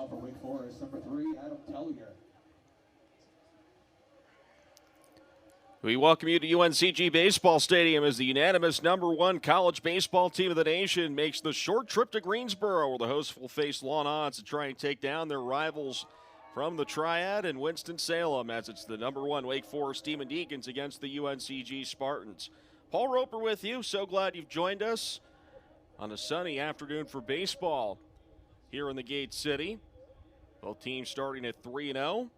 ball for Wake Forest, number 3, Adam Tellier. We welcome you to UNCG Baseball Stadium as the unanimous #1 college baseball team of the nation makes the short trip to Greensboro, where the hosts will face long odds to try and take down their rivals from the Triad in Winston-Salem, as it's the #1 Wake Forest Demon Deacons against the UNCG Spartans. Paul Roper with you. So glad you've joined us on a sunny afternoon for baseball here in the Gate City. Both teams starting at 3-0.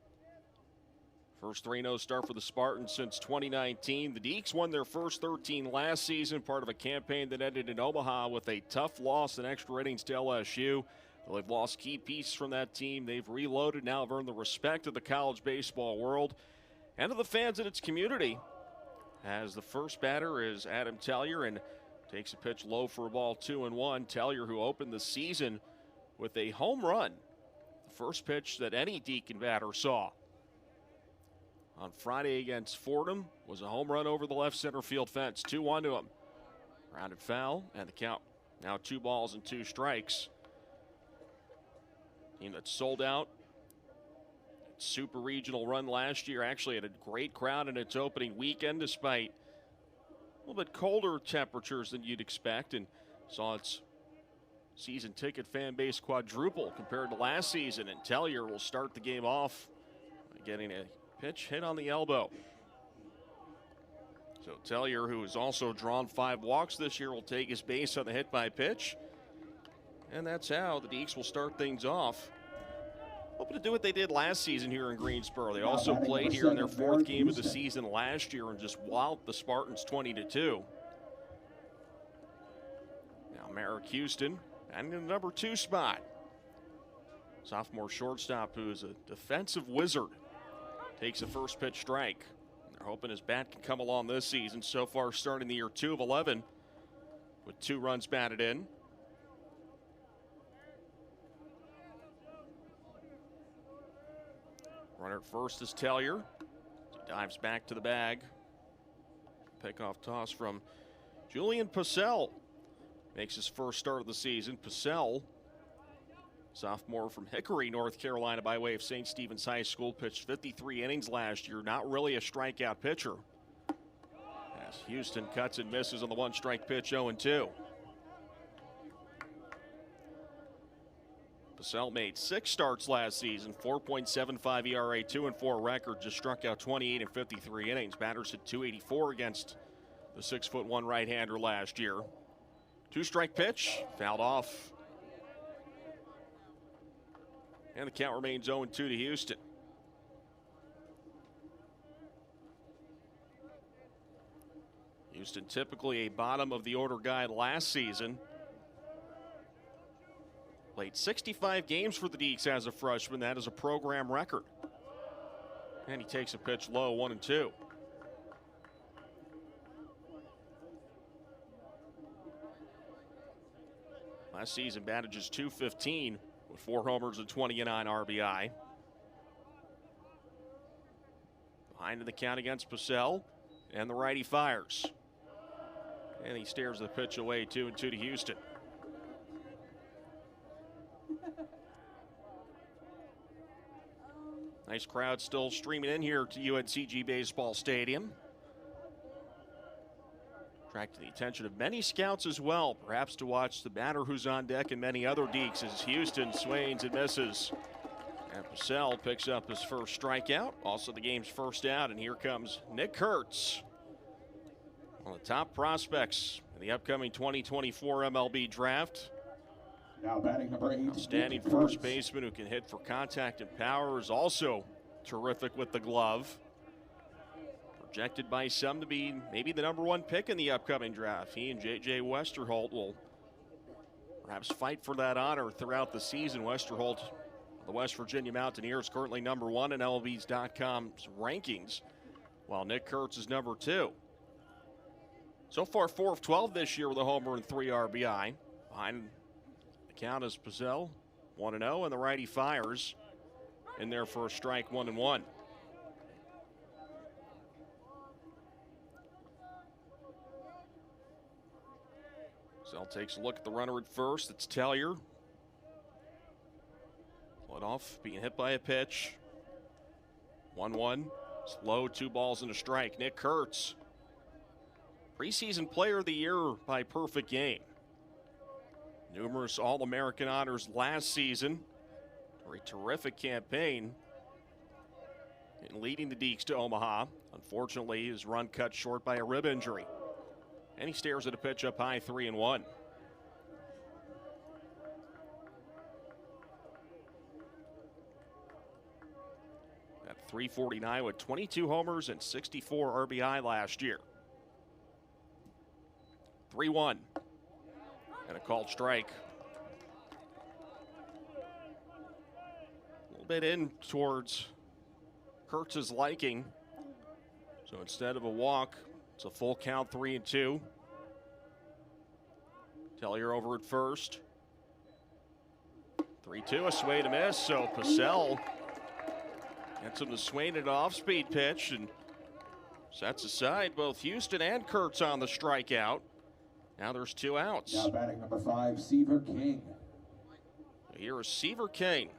First 3-0 start for the Spartans since 2019. The Deacs won their first 13 last season, part of a campaign that ended in Omaha with a tough loss in extra innings to LSU. Though they've lost key pieces from that team, they've reloaded, now have earned the respect of the college baseball world and of the fans in its community. As the first batter is Adam Tellier and takes a pitch low for a ball, 2-1. Tellier, who opened the season with a home run, the first pitch that any Deacon batter saw on Friday against Fordham, was a home run over the left center field fence. 2-1 to him. Rounded foul, and the count now 2 balls and 2 strikes. Team that sold out its super regional run last year actually had a great crowd in its opening weekend, despite a little bit colder temperatures than you'd expect, and saw its season ticket fan base quadruple compared to last season. And Tellier will start the game off by getting a pitch hit on the elbow. So Tellier, who has also drawn 5 walks this year, will take his base on the hit by pitch. And that's how the Deacs will start things off. Hoping to do what they did last season here in Greensboro. They also played here in their 4th game of the season last year and just walloped the Spartans 20-2. Now Merrick Houston and in the number 2 spot. Sophomore shortstop who is a defensive wizard. Takes a first pitch strike. They're hoping his bat can come along this season. So far, starting the year 2 of 11 with 2 runs batted in. Runner at first is Tellier. He dives back to the bag. Pickoff toss from Julian Purcell. Makes his first start of the season. Purcell, sophomore from Hickory, North Carolina, by way of St. Stephen's High School, pitched 53 innings last year. Not really a strikeout pitcher. As Houston cuts and misses on the 1-strike pitch, 0-2. Purcell made 6 starts last season, 4.75 ERA, 2-4 record, just struck out 28 in 53 innings. Batters hit .284 against the 6'1" right-hander last year. 2-strike pitch, fouled off. And the count remains 0-2 to Houston. Houston typically a bottom of the order guy last season. Played 65 games for the Deacs as a freshman. That is a program record. And he takes a pitch low, 1-2. Last season batted just .215 with 4 homers and 29 RBI. Behind in the count against Purcell, and the righty fires. And he stares the pitch away, 2-2 to Houston. Nice crowd still streaming in here to UNCG Baseball Stadium. Attracting the attention of many scouts as well, perhaps to watch the batter who's on deck and many other Deacs as Houston swings and misses. And Purcell picks up his first strikeout, also the game's first out, and here comes Nick Kurtz. One of the top prospects in the upcoming 2024 MLB draft. Now batting number 8. Outstanding first baseman who can hit for contact and power, is also terrific with the glove. Projected by some to be maybe the #1 pick in the upcoming draft. He and J.J. Westerholt will perhaps fight for that honor throughout the season. Westerholt, the West Virginia Mountaineers, currently #1 in MLBs.com's rankings, while Nick Kurtz is #2. So far, 4 of 12 this year with a homer and 3 RBI. Behind the count is Purcell, 1-0, and the righty fires in there for a strike, 1-1. Purcell takes a look at the runner at first. It's Tellier. Let off being hit by a pitch. 1-1. Slow, 2 balls and a strike. Nick Kurtz, preseason player of the year by perfect game. Numerous All-American honors last season. A terrific campaign in leading the Deacs to Omaha. Unfortunately, his run cut short by a rib injury. And he stares at a pitch up high, 3-1. At 349 with 22 homers and 64 RBI last year. 3-1. And a called strike. A little bit in towards Kurtz's liking. So instead of a walk, it's a full count, 3-2. Tellier over at first. 3-2, a swing and a miss. So Purcell gets him to swing an off-speed pitch and sets aside both Houston and Kurtz on the strikeout. Now there's 2 outs. Now batting number 5, Seaver King. Here is Seaver King.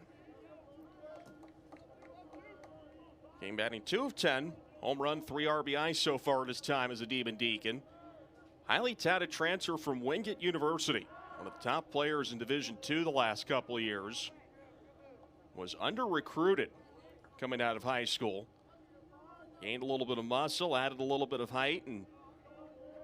King batting 2 of 10. Home run, 3 RBI so far in his time as a Demon Deacon. Highly touted transfer from Wingate University. One of the top players in Division II the last couple of years. Was under-recruited coming out of high school. Gained a little bit of muscle, added a little bit of height, and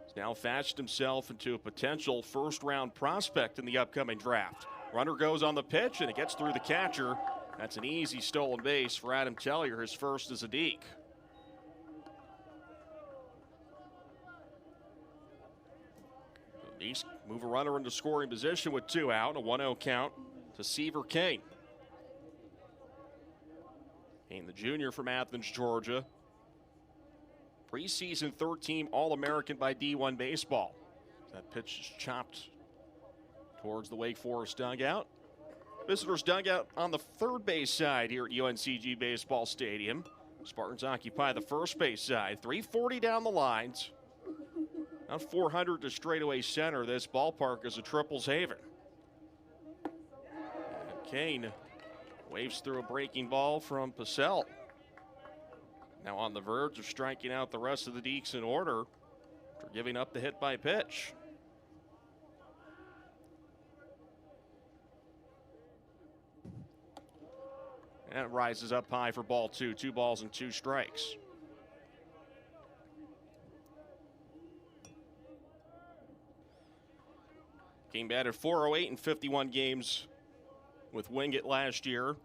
has now fashioned himself into a potential first-round prospect in the upcoming draft. Runner goes on the pitch, and it gets through the catcher. That's an easy stolen base for Adam Tellier, his first as a Deke. The East move a runner into scoring position with 2 out, a 1-0 count to Seaver Kane. Kane, the junior from Athens, Georgia. Preseason third-team All-American by D1 Baseball. That pitch is chopped towards the Wake Forest dugout. Visitors dugout on the third base side here at UNCG Baseball Stadium. Spartans occupy the first base side. 340 down the lines. Now 400 to straightaway center. This ballpark is a triples haven. And Kane waves through a breaking ball from Purcell. Now on the verge of striking out the rest of the Deacs in order after giving up the hit by pitch. And it rises up high for ball 2. 2 balls and 2 strikes. King batted .408 in 51 games with Wingate last year.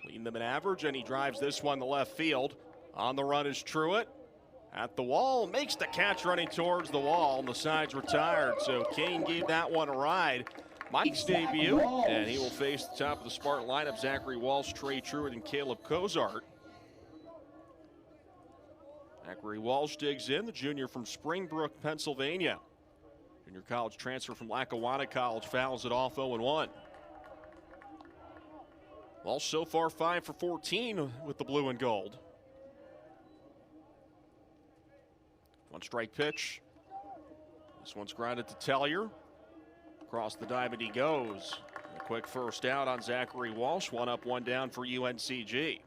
Leading them in average, and he drives this one to left field. On the run is Truitt. At the wall, makes the catch running towards the wall, and the side's retired. So Kane gave that one a ride. Mike's debut, and he will face the top of the Spartan lineup. Zachary Walsh, Trey Truitt, and Caleb Cozart. Zachary Walsh digs in, the junior from Springbrook, Pennsylvania. Junior college transfer from Lackawanna College, fouls it off 0-1. Walsh so far 5 for 14 with the blue and gold. 1 strike pitch. This one's grounded to Tellier. Across the diamond he goes. A quick first out on Zachary Walsh. 1 up, 1 down for UNCG.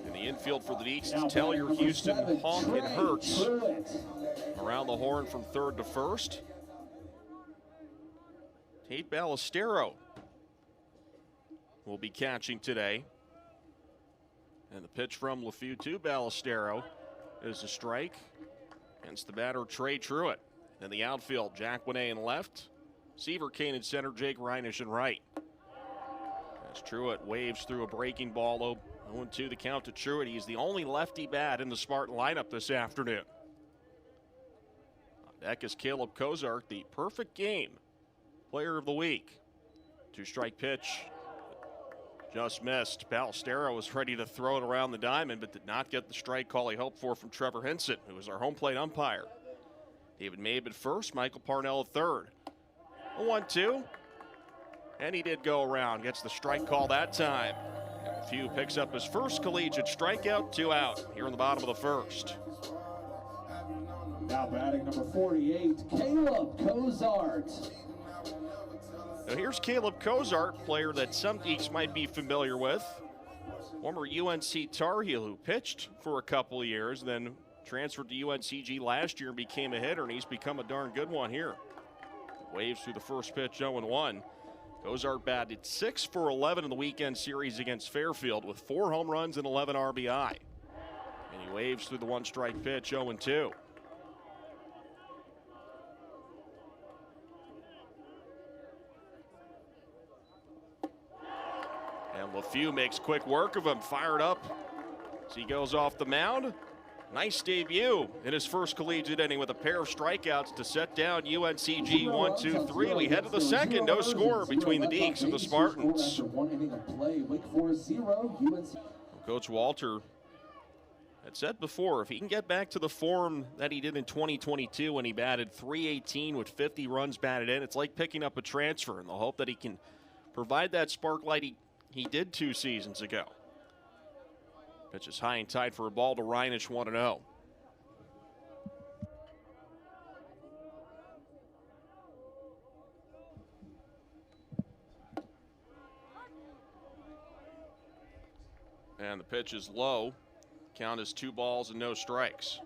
In the infield for the Deacs, it's Tellier, Houston, Honk, and Hertz. Around the horn from third to first. Tate Ballestero will be catching today. And the pitch from LeFew to Ballestero is a strike against the batter Trey Truitt. In the outfield, Jack Winney in left, Seaver Kane in center, Jake Reinisch in right. As Truitt waves through a breaking ball, 0-2 the count to Truitt. He's the only lefty bat in the Spartan lineup this afternoon. On deck is Caleb Cozart, the perfect game player of the week. 2-strike pitch. Just missed. Ballestero was ready to throw it around the diamond, but did not get the strike call he hoped for from Trevor Hinson, who was our home plate umpire. David Mabe at first, Michael Parnell at third. A 1-2. And he did go around. Gets the strike call that time. Few picks up his first collegiate strikeout, 2 out here in the bottom of the first. Now batting number 48, Caleb Cozart. Now here's Caleb Cozart, player that some geeks might be familiar with. Former UNC Tar Heel who pitched for a couple of years, then transferred to UNCG last year and became a hitter, and he's become a darn good one here. Waves through the first pitch, 0-1. Cozart batted 6 for 11 in the weekend series against Fairfield with 4 home runs and 11 RBI. And he waves through the one-strike pitch, 0-2. And LeFew makes quick work of him, fired up as he goes off the mound. Nice debut in his first collegiate inning with a pair of strikeouts to set down UNCG 1-2-3. We head to the second, no score between the Deacs and the Spartans. Coach Walter had said before, if he can get back to the form that he did in 2022 when he batted .318 with 50 runs batted in, it's like picking up a transfer, and they'll hope that he can provide that spark light he did 2 seasons ago. Pitch is high and tight for a ball to Reinisch, 1-0. And the pitch is low. Count is 2 balls and no strikes.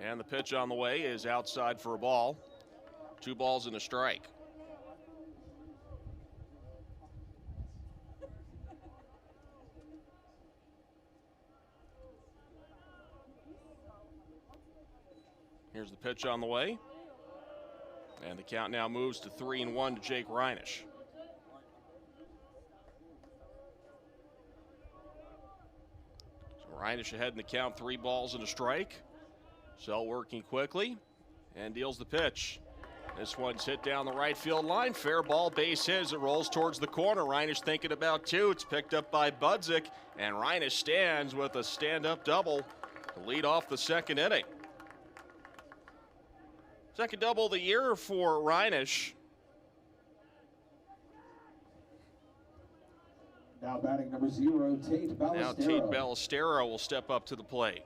And the pitch on the way is outside for a ball. 2 balls and a strike. Here's the pitch on the way. And the count now moves to 3-1 to Jake Reinisch. So Reinisch ahead in the count, 3 balls and a strike. Sell working quickly and deals the pitch. This one's hit down the right field line. Fair ball, base hit. It rolls towards the corner. Reinisch thinking about 2. It's picked up by Budzik, and Reinisch stands with a stand-up double to lead off the second inning. Second double of the year for Reinisch. Now batting number 0, Tate Ballestero. Now Tate Ballestero will step up to the plate.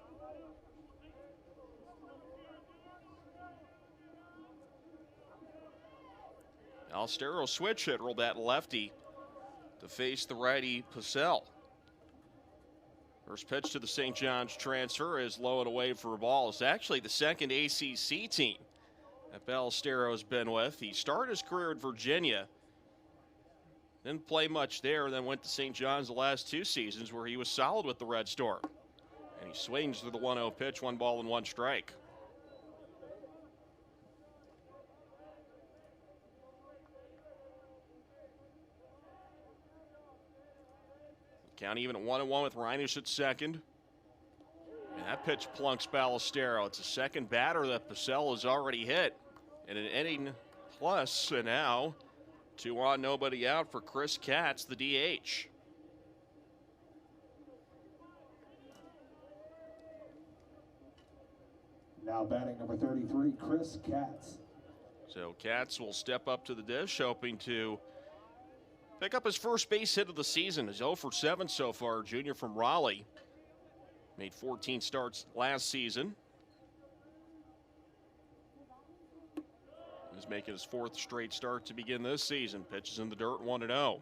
Ballestero switch hit, rolled that lefty to face the righty Purcell. First pitch to the St. John's transfer is low and away for a ball. It's actually the second ACC team that Ballestero's been with. He started his career at Virginia, didn't play much there, then went to St. John's the last 2 seasons where he was solid with the Red Storm. And he swings through the 1-0 pitch, 1 ball and 1 strike. Count even at 1-1 with Reinisch at second. And that pitch plunks Ballestero. It's a second batter that Purcell has already hit in an inning plus, and now 2 on, nobody out for Chris Katz, the DH. Now batting number 33, Chris Katz. So Katz will step up to the dish, hoping to pick up his first base hit of the season. He's 0 for 7 so far, junior from Raleigh. Made 14 starts last season. He's making his 4th straight start to begin this season. Pitches in the dirt, 1-0.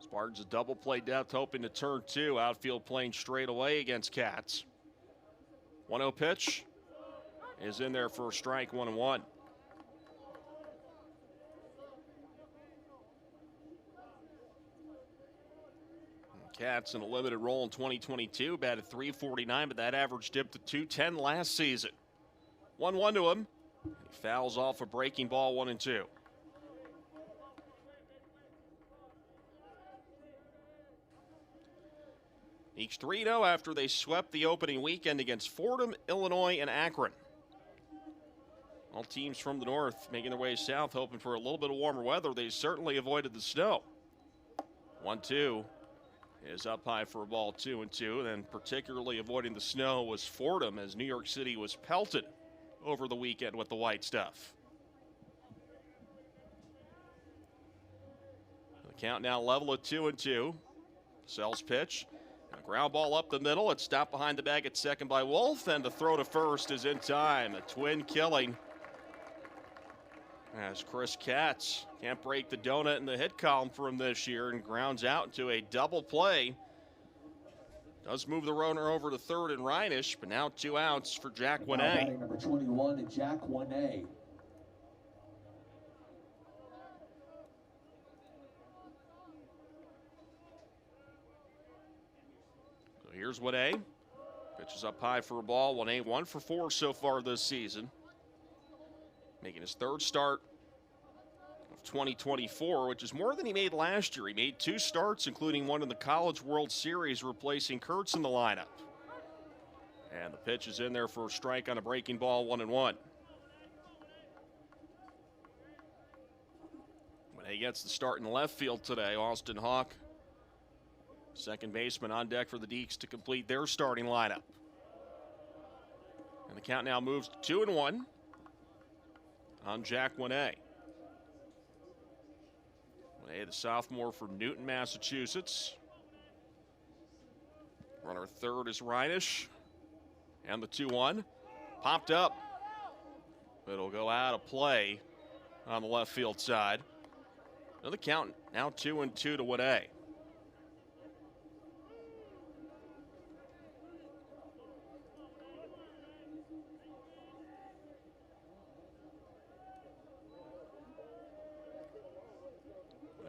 Spartans a double play depth, hoping to turn 2. Outfield playing straight away against Katz. 1-0 pitch is in there for a strike, 1-1. Katz in a limited role in 2022, batted .349, but that average dipped to .210 last season. 1-1 to him. He fouls off a breaking ball, 1-2. Each 3-0 after they swept the opening weekend against Fordham, Illinois, and Akron. All teams from the north making their way south, hoping for a little bit of warmer weather. They certainly avoided the snow. 1-2. Is up high for a ball, 2-2. Then particularly avoiding the snow was Fordham, as New York City was pelted over the weekend with the white stuff. The count now level at 2-2. Sells pitch. A ground ball up the middle. It's stopped behind the bag at second by Wolf, and the throw to first is in time. A twin killing. As Chris Katz can't break the donut in the hit column for him this year and grounds out into a double play. Does move the runner over to third and Reinisch, but now 2 outs for Jack Winnay. Number 21, Jack Winnay. So here's Winnay. Pitches up high for a ball. Winnay 1 for 4 so far this season. Making his third start of 2024, which is more than he made last year. He made 2 starts, including one in the College World Series, replacing Kurtz in the lineup. And the pitch is in there for a strike on a breaking ball, 1-1. When he gets the start in left field today, Austin Hawk, second baseman, on deck for the Deeks to complete their starting lineup. And the count now moves to 2-1. On Jack Winnay. Winnay, the sophomore from Newton, Massachusetts. Runner third is Reinisch. And the 2-1. Popped up. It'll go out of play on the left field side. Another count now 2-2 to Winnay.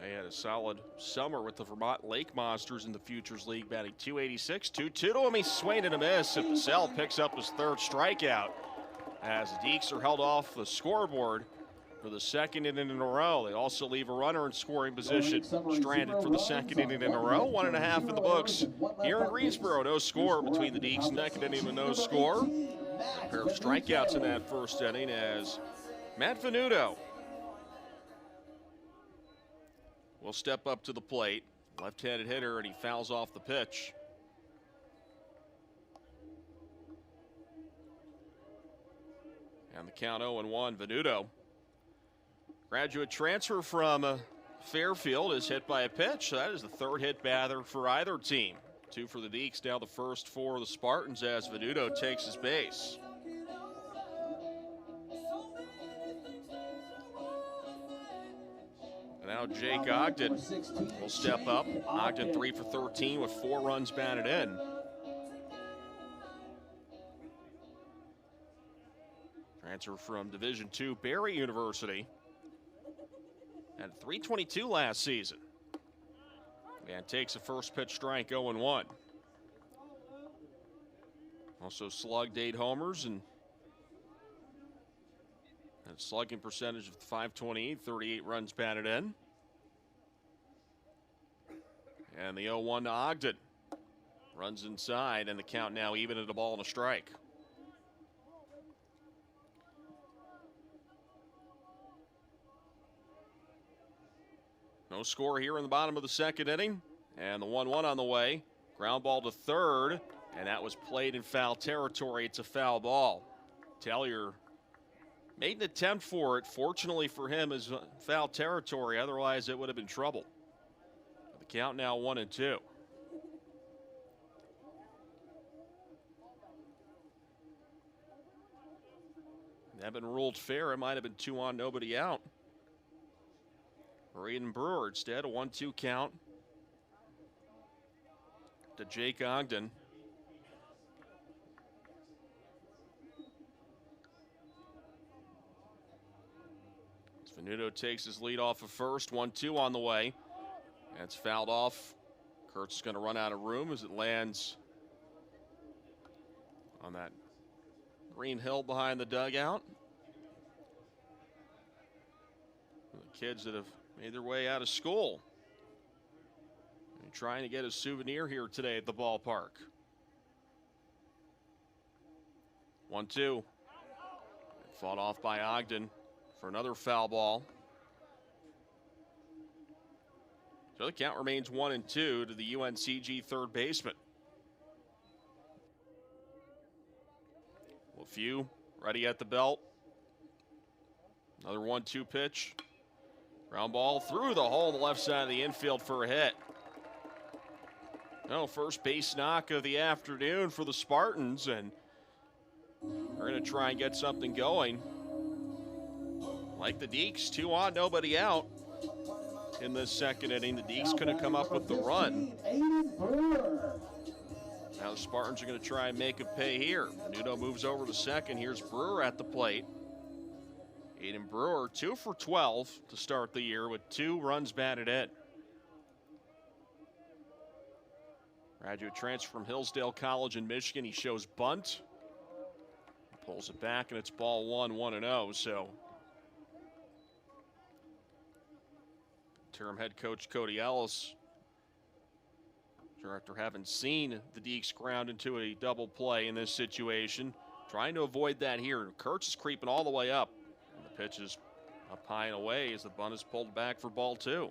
They had a solid summer with the Vermont Lake Monsters in the Futures League, batting .286, 2-2 to him. He swing and a miss, and Pacell picks up his third strikeout as the Deeks are held off the scoreboard for the second inning in a row. They also leave a runner in scoring position, stranded for the second inning in a row. 1.5 in the books here in Greensboro. No score between the Deeks. Second inning with no score. A pair of strikeouts in that first inning as Matt Venuto will step up to the plate. Left-handed hitter, and he fouls off the pitch. And the count 0-1. Venuto, graduate transfer from Fairfield, is hit by a pitch. That is the third hit batter for either team. 2 for the Deeks, now the first for the Spartans as Venuto takes his base. Now Jake Ogden will step up. Ogden 3 for 13 with 4 runs batted in. Transfer from Division II Barry University. Had .322 last season. And takes a first pitch strike, 0-1. Also slugged 8 homers and a slugging percentage of .528, 38 runs batted in. And the 0-1 to Ogden. Runs inside, and the count now even at a ball and a strike. No score here in the bottom of the second inning. And the 1-1 on the way. Ground ball to third, and that was played in foul territory. It's a foul ball. Tellier made an attempt for it. Fortunately for him, is foul territory. Otherwise, it would have been trouble. The count now 1-2. That been ruled fair. It might have been 2 on, nobody out. Braden Brewer instead, a 1-2 count to Jake Ogden. Venuto takes his lead off of first. 1-2 on the way. That's fouled off. Kurtz is going to run out of room as it lands on that green hill behind the dugout. The kids that have made their way out of school and trying to get a souvenir here today at the ballpark. 1-2. Fought off by Ogden for another foul ball. So the count remains 1-2 to the UNCG third baseman. LeFew ready at the belt. Another 1-2 pitch. Ground ball through the hole on the left side of the infield for a hit. Well, first base knock of the afternoon for the Spartans, and we're going to try and get something going. Like the Deeks, 2 on, nobody out in this second inning. The Deeks couldn't come up with the run. Now the Spartans are going to try and make a pay here. Menudo moves over to second. Here's Brewer at the plate. Aiden Brewer, 2 for 12 to start the year with 2 runs batted in. Graduate transfer from Hillsdale College in Michigan. He shows bunt. Pulls it back, and it's ball 1, 1-0. So, interim head coach Cody Ellis, after having seen the Deeks ground into a double play in this situation, trying to avoid that here. Kurtz is creeping all the way up. And the pitch is up high and away as the bunt is pulled back for ball 2.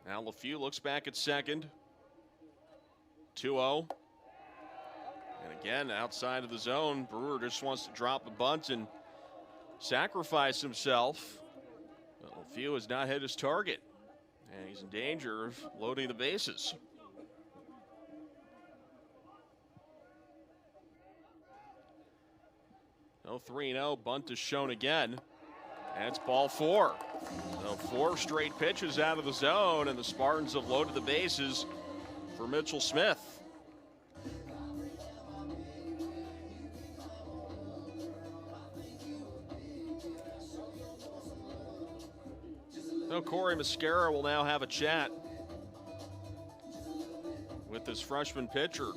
Now LeFew looks back at second. 2-0. And again, outside of the zone, Brewer just wants to drop a bunt and sacrifice himself. But LeFew has not hit his target, and he's in danger of loading the bases. No 3-0, bunt is shown again, and it's ball 4. So 4 straight pitches out of the zone, and the Spartans have loaded the bases for Mitchell Smith. So Corey Mascara will now have a chat with this freshman pitcher.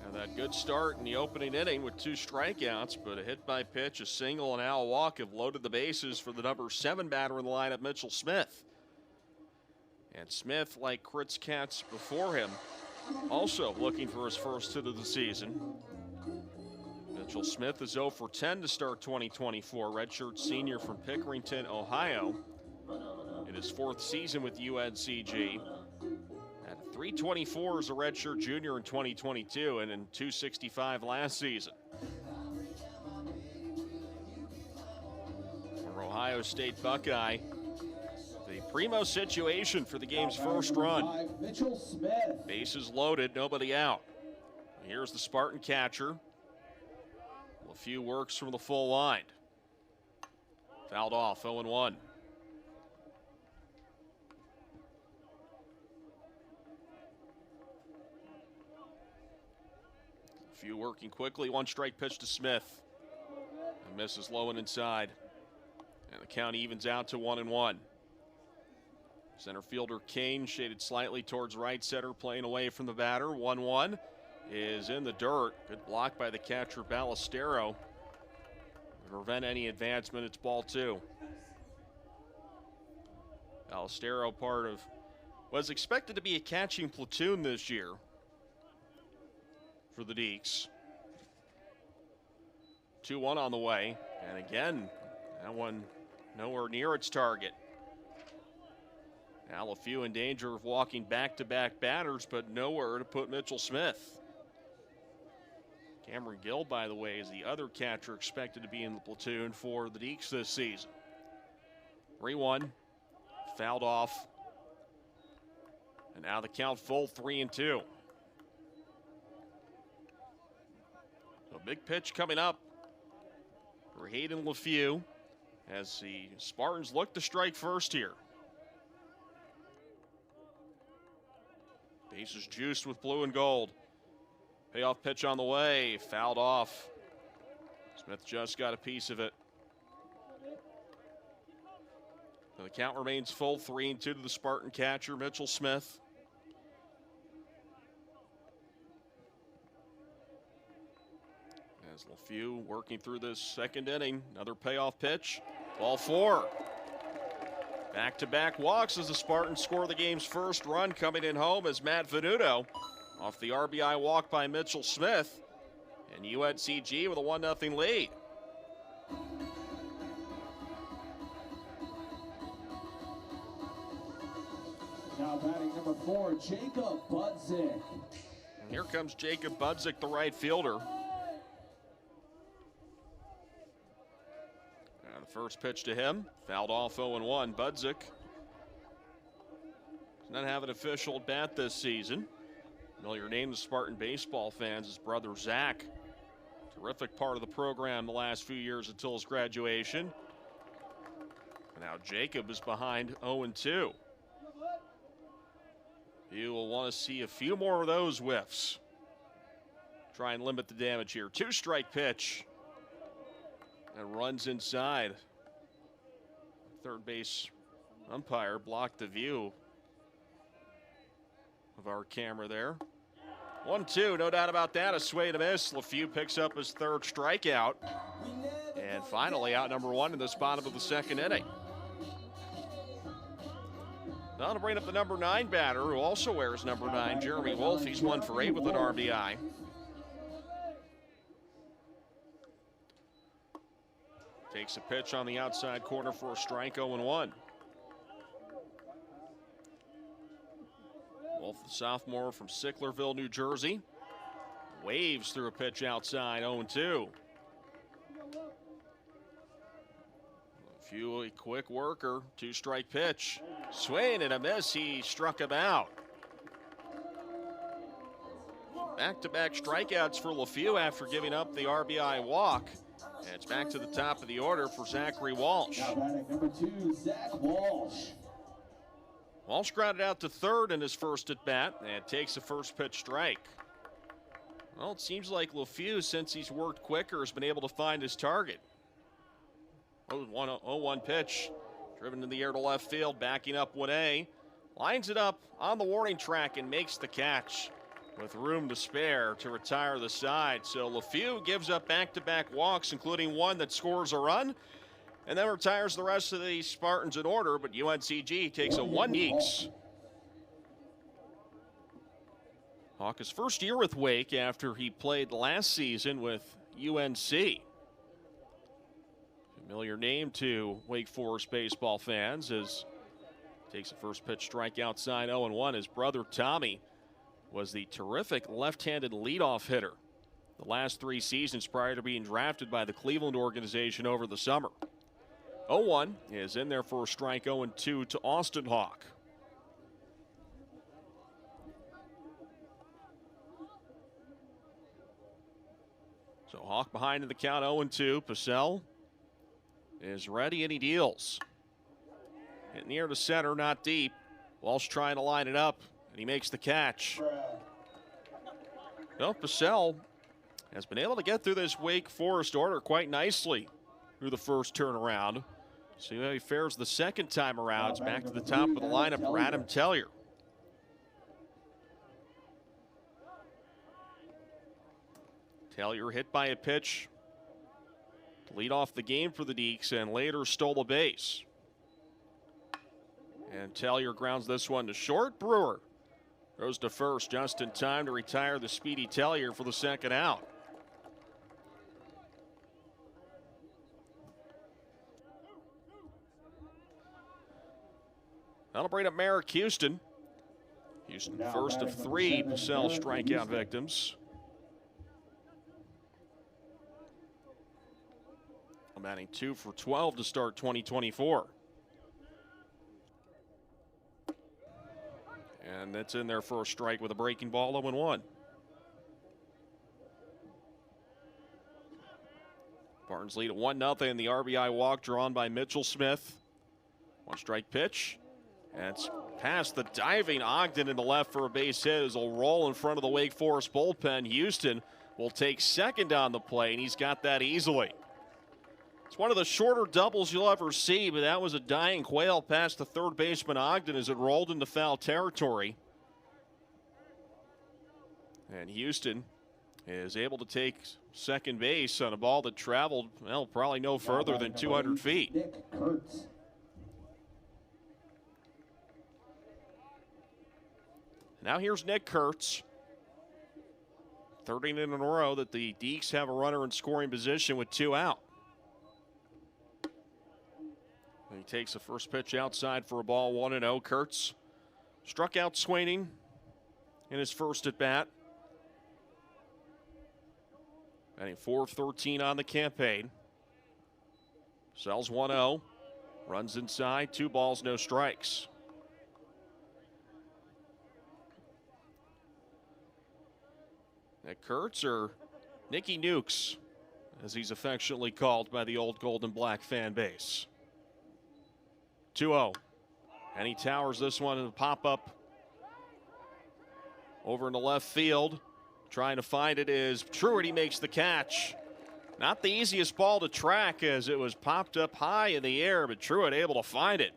And that good start in the opening inning with 2 strikeouts, but a hit by pitch, a single, and now a walk have loaded the bases for the number 7 batter in the lineup, Mitchell Smith. And Smith, like Kritz Katz before him, also looking for his first hit of the season. Mitchell Smith is 0 for 10 to start 2024, redshirt senior from Pickerington, Ohio. In his 4th season with UNCG. At 324 as a redshirt junior in 2022 and in 265 last season. For Ohio State Buckeye, the primo situation for the game's first run. Mitchell Smith. Bases loaded, nobody out. Here's the Spartan catcher. LeFew works from the full line. Fouled off, 0-1. LeFew working quickly, 1 strike pitch to Smith. And misses low and inside. And the count evens out to 1-1. Center fielder Kane shaded slightly towards right center, playing away from the batter. 1-1 is in the dirt. Good block by the catcher Ballestero. To prevent any advancement, it's ball 2. Ballestero, part of was expected to be a catching platoon this year for the Deeks. 2-1 on the way, and again, that one nowhere near its target. Now LeFew in danger of walking back-to-back batters, but nowhere to put Mitchell Smith. Cameron Gill, by the way, is the other catcher expected to be in the platoon for the Deeks this season. 3-1, fouled off. And now the count full, 3-2. So big pitch coming up for Hayden LeFew as the Spartans look to strike first here. Bases juiced with blue and gold. Payoff pitch on the way, fouled off. Smith just got a piece of it. So the count remains full, 3-2 to the Spartan catcher, Mitchell Smith. As LeFew working through this second inning, another payoff pitch, ball 4. Back-to-back walks as the Spartans score the game's first run, coming in home as Matt Venuto off the RBI walk by Mitchell Smith, and UNCG with a 1-0 lead. Now batting number 4, Jacob Budzik. And here comes Jacob Budzik, the right fielder. first pitch to him, fouled off 0-1. Budzik does not have an official at bat this season. Familiar name to Spartan baseball fans, his brother Zach. Terrific part of the program the last few years until his graduation. And now Jacob is behind 0-2. You will want to see a few more of those whiffs. Try and limit the damage here. 2-strike pitch. And runs inside. Third base umpire blocked the view of our camera there. 1-2, no doubt about that. A swing and a miss. LeFew picks up his third strikeout. And finally out number one in this bottom of the second inning. Now to bring up the number 9 batter, who also wears number 9, Jeremy Wolf. He's 1 for 8 with an RBI. Takes a pitch on the outside corner for a strike, 0-1. Wolf, the sophomore from Sicklerville, New Jersey. Waves through a pitch outside, 0-2. LeFew, a quick worker, 2-strike pitch. Swing and a miss, he struck him out. Back-to-back strikeouts for LeFew after giving up the RBI walk. And it's back to the top of the order for Zachary Walsh. Now batting number 2, Zach Walsh. Walsh grounded out to third in his first at bat and takes a first pitch strike. Well, it seems like LeFew, since he's worked quicker, has been able to find his target. 0-1 pitch, driven in the air to left field, backing up 1A. Lines it up on the warning track and makes the catch with room to spare to retire the side. So LeFew gives up back-to-back walks, including one that scores a run, and then retires the rest of the Spartans in order, but UNCG takes a 1 weeks. Hawk his first year with Wake after he played last season with UNC. Familiar name to Wake Forest baseball fans as takes a first pitch strike outside 0-1. His brother Tommy was the terrific left-handed leadoff hitter the last 3 seasons prior to being drafted by the Cleveland organization over the summer. 0-1 is in there for a strike, 0-2 to Austin Hawk. So Hawk behind in the count, 0-2. Purcell is ready and he deals. Hit near to center, not deep. Walsh trying to line it up, and he makes the catch. Well, Purcell has been able to get through this Wake Forest order quite nicely through the first turnaround. See how he fares the second time around. It's back to the top of the lineup for Adam Tellier. Tellier hit by a pitch to lead off the game for the Deeks and later stole a base. And Tellier grounds this one to short. Brewer goes to first just in time to retire the speedy Tellier for the second out. That'll bring up Merrick Houston. Houston first of 3 Purcell strikeout victims. Batting 2 for 12 to start 2024. And that's in there for a strike with a breaking ball, 0-1. Spartans lead at 1-0. The RBI walk drawn by Mitchell Smith. 1-strike pitch. And it's past the diving Ogden in the left for a base hit as he'll roll in front of the Wake Forest bullpen. Houston will take second on the play, and he's got that easily. It's one of the shorter doubles you'll ever see, but that was a dying quail past the third baseman Ogden as it rolled into foul territory. And Houston is able to take second base on a ball that traveled, well, probably no further than 200 feet. Nick Kurtz. Now here's Nick Kurtz. Third inning in a row that the Deeks have a runner in scoring position with 2 out. He takes the first pitch outside for a ball, 1-0. Kurtz struck out Swaining in his first at bat. Batting 4 of 13 on the campaign. Sells 1-0. Runs inside. 2 balls, no strikes. Nick Kurtz, or Nicky Nukes, as he's affectionately called by the old Gold and Black fan base. 2-0. And he towers this one in the pop-up over in the left field. Trying to find it is Truitt. He makes the catch. Not the easiest ball to track as it was popped up high in the air, but Truitt able to find it.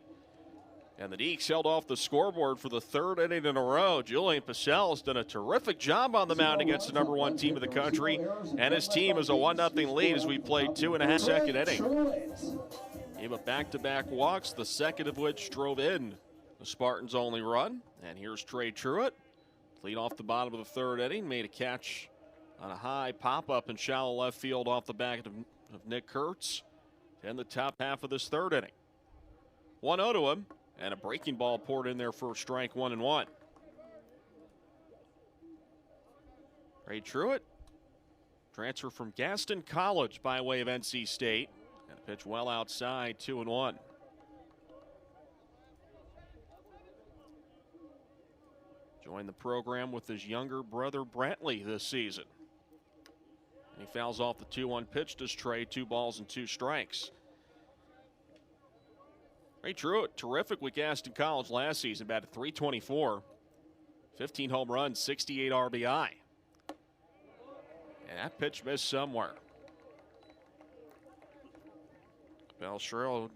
And the Deeks held off the scoreboard for the 3rd inning in a row. Julian Purcell has done a terrific job on the mound against the #1 team of the country. And his team is a 1-0 lead as we played 2.5 second inning. Gave up back-to-back walks, the second of which drove in the Spartans' only run. And here's Trey Truitt. Lead off the bottom of the 3rd inning. Made a catch on a high pop-up in shallow left field off the back of Nick Kurtz. In the top half of this 3rd inning. 1-0 to him. And a breaking ball poured in there for a strike, 1-1. Trey Truitt, transfer from Gaston College by way of NC State. And a pitch well outside, 2-1. Joined the program with his younger brother Brantley this season. And he fouls off the 2-1 pitch to Trey, 2 balls and 2 strikes. Trey Truitt, terrific with Gaston College last season, batted .324, 15 home runs, 68 RBI. And that pitch missed somewhere. Belcherel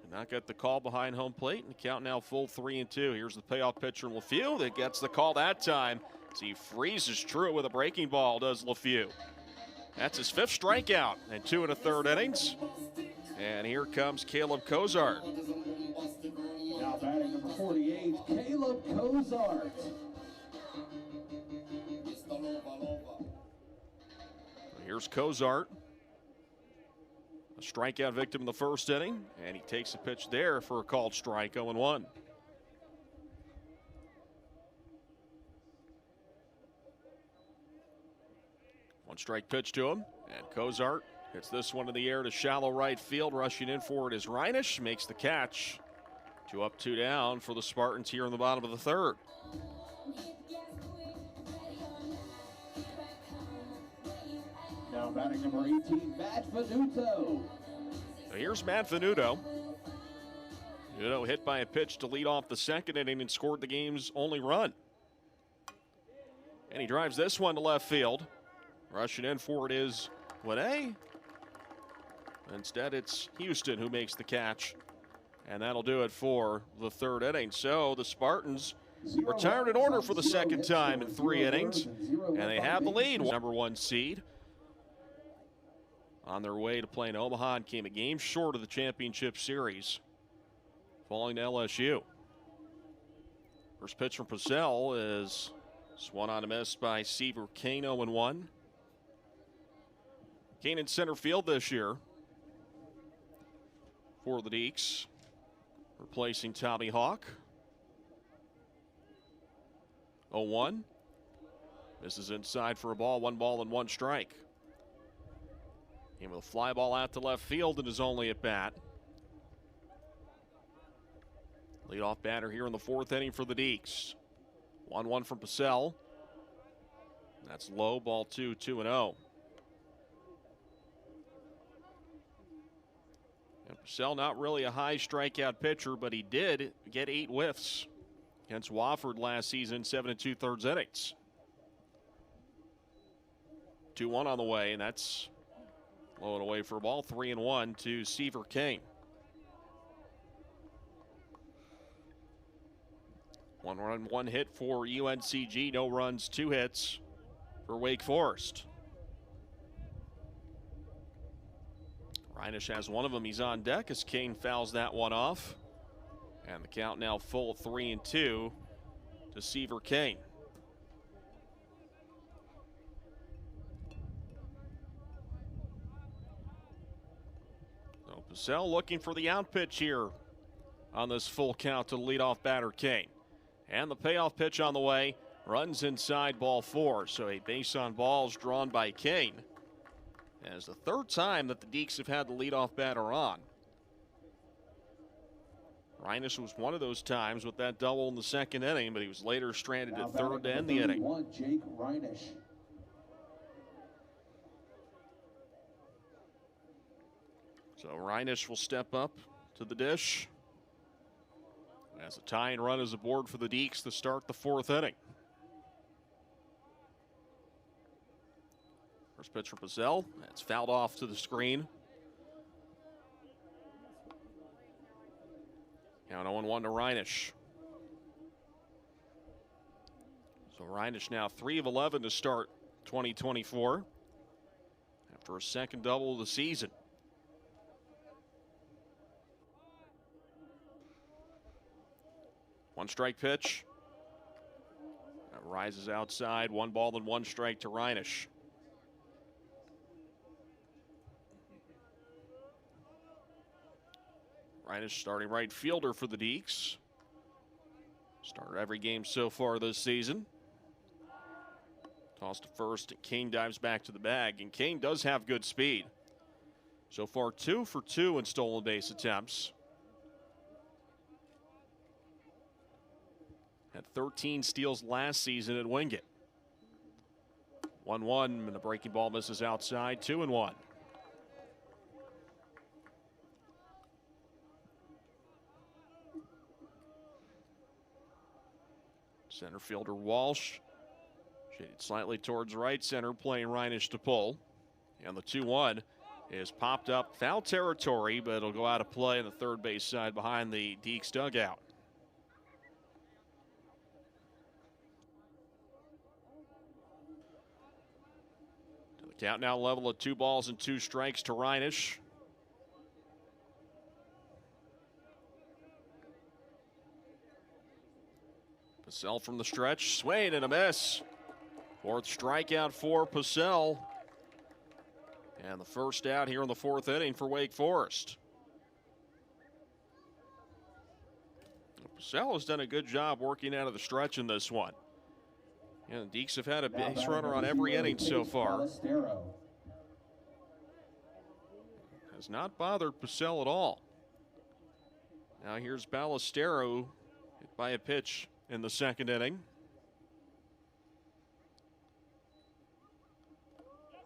did not get the call behind home plate, and the count now full 3-2. Here's the payoff pitcher, LeFew, that gets the call that time. So he freezes Truitt with a breaking ball, does LeFew. That's his 5th strikeout in 2 1/3 innings. And here comes Caleb Cozart. Now batting number 48, Caleb Cozart. Here's Cozart. A strikeout victim in the 1st inning, and he takes a pitch there for a called strike, 0-1. One strike pitch to him, and Cozart hits this one in the air to shallow right field. Rushing in for it is Reinisch. Makes the catch. 2 up, 2 down for the Spartans here in the bottom of the 3rd. Now batting number 18, Matt Venuto. So here's Matt Venuto. Venuto hit by a pitch to lead off the 2nd inning and scored the game's only run. And he drives this one to left field. Rushing in for it is Winay. Instead, it's Houston who makes the catch. And that'll do it for the 3rd inning. So the Spartans retired in order for the 2nd time in 3 innings. And they have the lead, #1 seed. On their way to playing Omaha and came a game short of the championship series, falling to LSU. First pitch from Purcell is swung on a miss by Seaver Kane, 0-1. Kane in center field this year for the Deeks, replacing Tommy Hawk. 0-1. Misses inside for a ball, 1 ball and 1 strike. Came with a fly ball out to left field in his only at bat. Leadoff batter here in the 4th inning for the Deeks. 1-1 from Purcell. That's low, ball 2, 2-0. And Purcell not really a high strikeout pitcher, but he did get 8 whiffs against Wofford last season, 7 2/3 innings. 2-1 on the way, and that's low and away for a ball. 3-1 to Seaver Kane. 1 run, 1 hit for UNCG. No runs, 2 hits for Wake Forest. Reinisch has one of them. He's on deck as Kane fouls that one off. And the count now full 3-2 to Seaver Kane. So Purcell looking for the out pitch here on this full count to the leadoff batter Kane. And the payoff pitch on the way, runs inside, ball 4. So a base on balls drawn by Kane. And it's the 3rd time that the Deeks have had the leadoff batter on. Reines was one of those times with that double in the second inning, but he was later stranded Now at third to end the 31, inning. Jake Reinish. So Reinish will step up to the dish as a tying run is aboard for the Deeks to start the fourth inning. First pitch from Pazell. That's fouled off to the screen. Count 0-1 to Reinish. So Reinish now 3 of 11 to start 2024 after a second double of the season. One strike pitch. That rises outside. 1 ball and 1 strike to Reinish. Reinish starting right fielder for the Deeks. Started every game so far this season. Toss to first, and Kane dives back to the bag, and Kane does have good speed. So far 2 for 2 in stolen base attempts. Had 13 steals last season at Wingate. 1-1, and the breaking ball misses outside, 2-1. Center fielder Walsh shaded slightly towards right center, playing Reinish to pull. And the 2-1 is popped up foul territory, but it'll go out of play on the third base side behind the Deeks dugout. The count now level at 2 balls and 2 strikes to Reinish. Purcell from the stretch, swing and a miss. 4th strikeout for Purcell. And the first out here in the 4th inning for Wake Forest. Purcell has done a good job working out of the stretch in this one. And the Deeks have had a base runner on every inning so far. Has not bothered Purcell at all. Now here's Ballestero hit by a pitch in the second inning.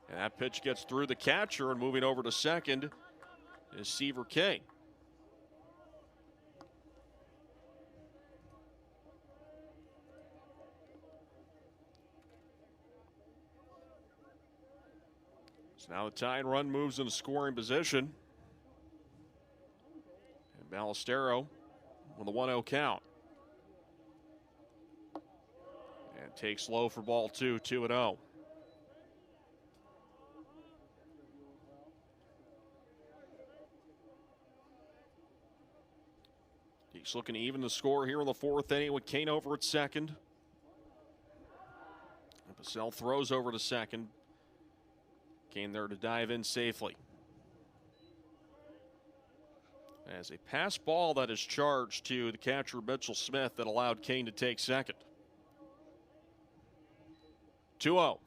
And that pitch gets through the catcher, and moving over to second is Seaver King. So now the tying run moves into scoring position. And Ballestero with a 1-0 count. And takes low for ball 2, 2-0. He's looking to even the score here in the 4th inning with Kane over at second. And Purcell throws over to second. Kane there to dive in safely. As a pass ball that is charged to the catcher Mitchell Smith that allowed Kane to take second. 2-0.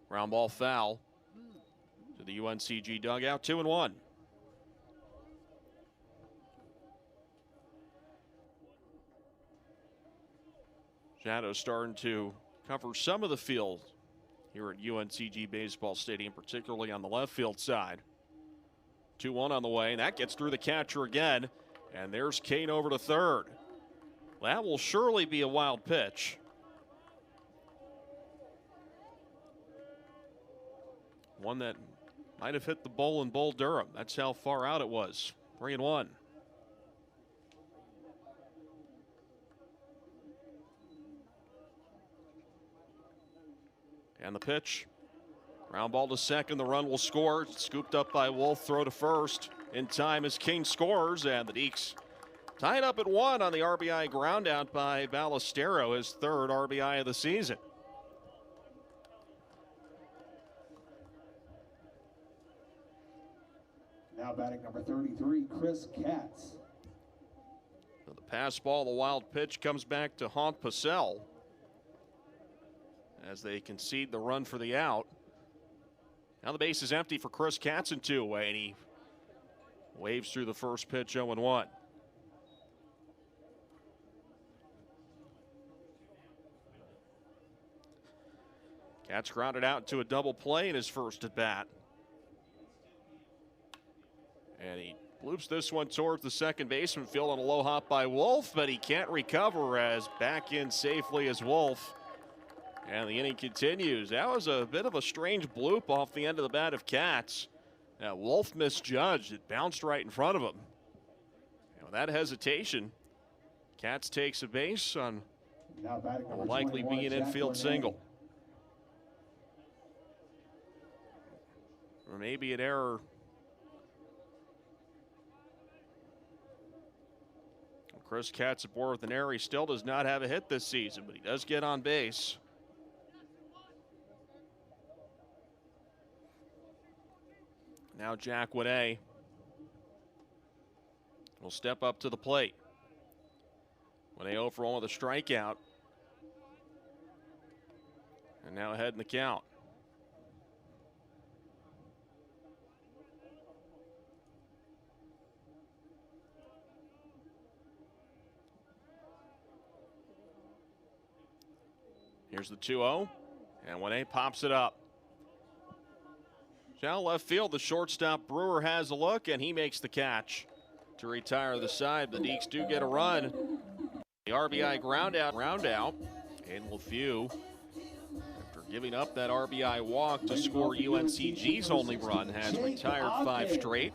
Ground ball foul to the UNCG dugout, 2-1. Shadows starting to cover some of the field here at UNCG Baseball Stadium, particularly on the left field side. 2-1 on the way, and that gets through the catcher again. And there's Kane over to third. That will surely be a wild pitch. One that might have hit the bowl in Bull Durham. That's how far out it was. 3-1. And the pitch. Ground ball to second. The run will score. Scooped up by Wolf. Throw to first. In time as King scores. And the Deeks tied up at 1 on the RBI ground out by Ballestero, his 3rd RBI of the season. Now batting number 33, Chris Katz. So the pass ball, the wild pitch comes back to haunt Purcell as they concede the run for the out. Now the base is empty for Chris Katzen 2 away, and he waves through the first pitch 0-1. Cats grounded out to a double play in his first at bat. And he loops this one towards the second baseman field on a low hop by Wolf, but he can't recover as back in safely as Wolf. And the inning continues. That was a bit of a strange bloop off the end of the bat of Cats. Now, Wolf misjudged. It bounced right in front of him. And with that hesitation, Cats takes a base on what will likely be an infield single. Or maybe an error. Chris Katz aboard with an error. He still does not have a hit this season, but he does get on base. Now Jack Witte will step up to the plate. Witte 0 for 1 with a strikeout. And now ahead in the count. Here's the 2-0, and Witte pops it up. Down left field, the shortstop Brewer has a look, and he makes the catch to retire the side. The Deeks do get a run. The RBI ground out. Aiden LeFew, after giving up that RBI walk to score UNCG's only run, has retired 5 straight.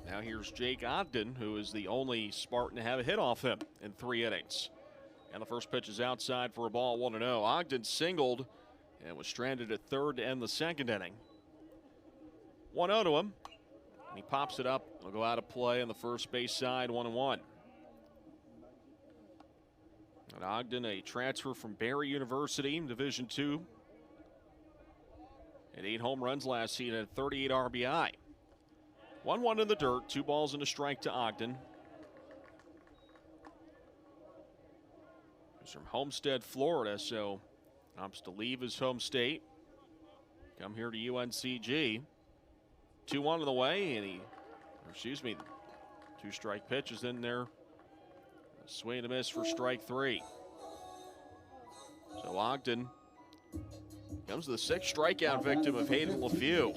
Now here's Jake Ogden, who is the only Spartan to have a hit off him in 3 innings. And the first pitch is outside for a ball, 1-0. Ogden singled and was stranded at third to end the second inning. 1-0 to him, and he pops it up. He'll go out of play on the first base side, 1-1. And Ogden, a transfer from Barry University, Division II. Had 8 home runs last season and 38 RBI. 1-1 in the dirt, 2 balls and a strike to Ogden. He's from Homestead, Florida, so opts to leave his home state. Come here to UNCG. 2-1 on the way, and 2 strike pitches in there. A swing and a miss for strike 3. So Ogden becomes the 6th strikeout victim of Hayden LeFew.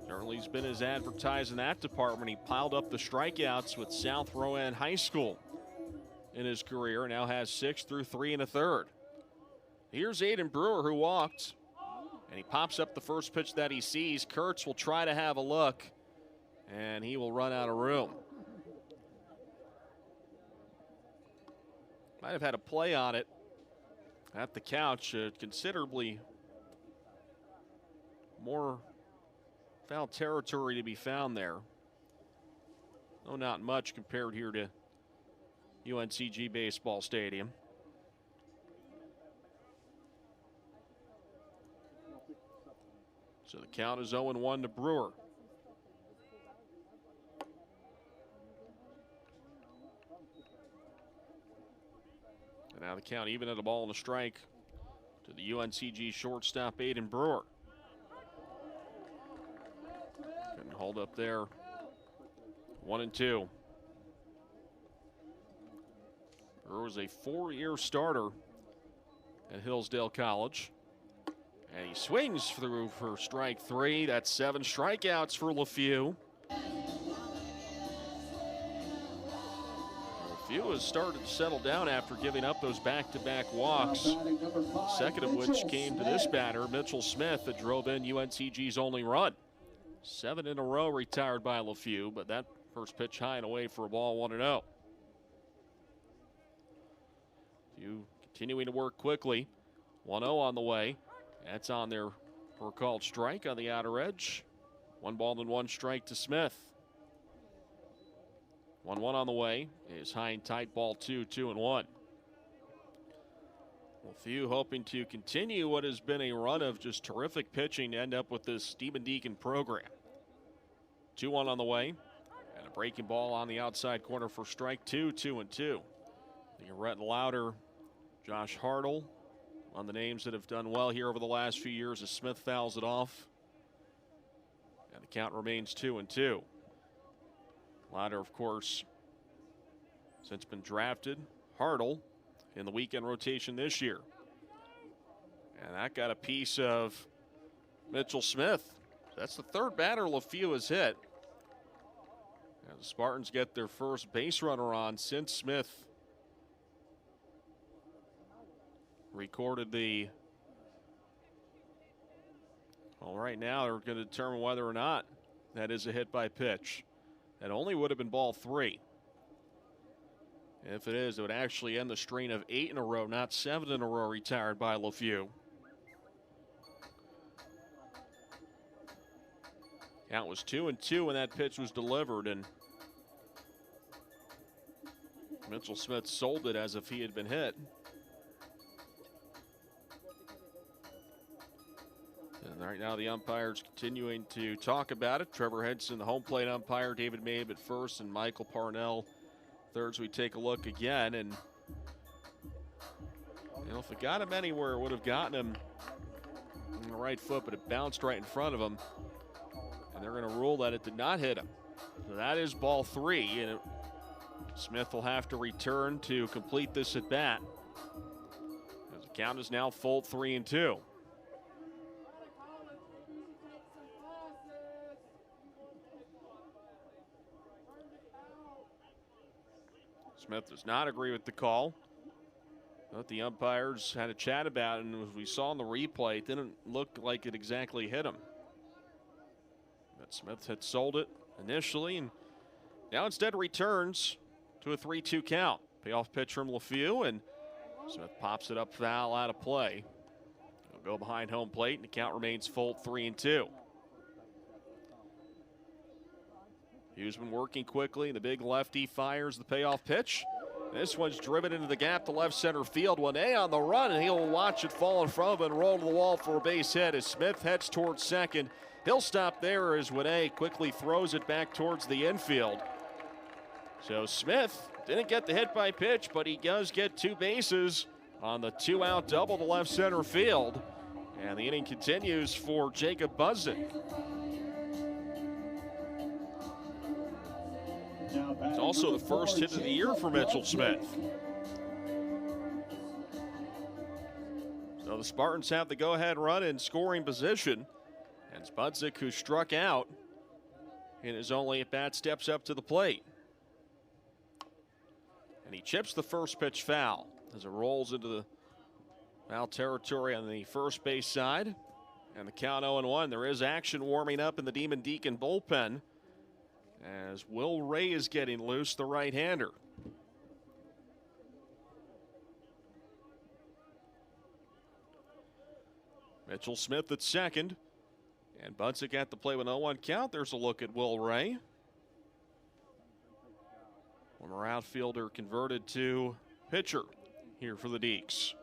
Certainly he's been as advertised in that department. He piled up the strikeouts with South Rowan High School in his career. Now has 6 through 3 1/3. Here's Aiden Brewer, who walked, and he pops up the first pitch that he sees. Kurtz will try to have a look, and he will run out of room. Might have had a play on it at the couch. Considerably more foul territory to be found there. No, not much compared here to UNCG Baseball Stadium. So the count is 0-1 to Brewer. And now the count even at a ball and a strike to the UNCG shortstop Aiden Brewer. Couldn't hold up there. 1-2. Brewer was a 4-year starter at Hillsdale College. And he swings through for strike 3. That's 7 strikeouts for LeFew. LeFew has started to settle down after giving up those back-to-back walks. The second of which came to this batter, Mitchell Smith, that drove in UNCG's only run. 7 in a row retired by LeFew, but that first pitch high and away for a ball, 1-0. LeFew continuing to work quickly. 1-0 on the way. That's on there for a called strike on the outer edge. 1 ball and 1 strike to Smith. 1-1 on the way is high and tight, ball 2, 2-1. LeFew hoping to continue what has been a run of just terrific pitching to end up with this Stephen Deacon program. 2-1 on the way, and a breaking ball on the outside corner for strike 2, 2-2. The Rhett Louder, Josh Hartle on the names that have done well here over the last few years as Smith fouls it off. And the count remains 2-2. Louder, of course, since been drafted. Hartle in the weekend rotation this year. And that got a piece of Mitchell Smith. That's the third batter LeFew has hit. And the Spartans get their first base runner on since Smith recorded the... Well, right now they're going to determine whether or not that is a hit by pitch. That only would have been ball 3. If it is, it would actually end the streak of 8 in a row, not 7 in a row retired by LeFew. Count was 2-2 when that pitch was delivered, and Mitchell Smith sold it as if he had been hit. And right now the umpire's continuing to talk about it. Trevor Henson, the home plate umpire, David Mabe at first, and Michael Parnell thirds. We take a look again, and you know, if it got him anywhere, it would have gotten him on the right foot, but it bounced right in front of him. And they're going to rule that it did not hit him. So that is ball 3, and Smith will have to return to complete this at bat. As the count is now full 3-2. Smith does not agree with the call. But the umpires had a chat about it, and as we saw in the replay, it didn't look like it exactly hit him. But Smith had sold it initially, and now instead returns to a 3-2 count. Payoff pitch from LeFew, and Smith pops it up foul out of play. He'll go behind home plate, and the count remains full 3-2. Hughes been working quickly. The big lefty fires the payoff pitch. This one's driven into the gap to left center field. Wade on the run, and he'll watch it fall in front of him and roll to the wall for a base hit as Smith heads towards second. He'll stop there as Wade quickly throws it back towards the infield. So Smith didn't get the hit by pitch, but he does get 2 bases on the 2-out double to left center field. And the inning continues for Jacob Buzzin. It's also the first hit of the year for Mitchell Smith. So the Spartans have the go-ahead run in scoring position. And Budzik, who struck out in his only at-bat, steps up to the plate. And he chips the first pitch foul as it rolls into the foul territory on the first base side. And the count 0-1. There is action warming up in the Demon Deacon bullpen, as Will Ray is getting loose, the right-hander. Mitchell Smith at second. And Budzik at the play with 0-1 count. There's a look at Will Ray. Former outfielder converted to pitcher here for the Deeks.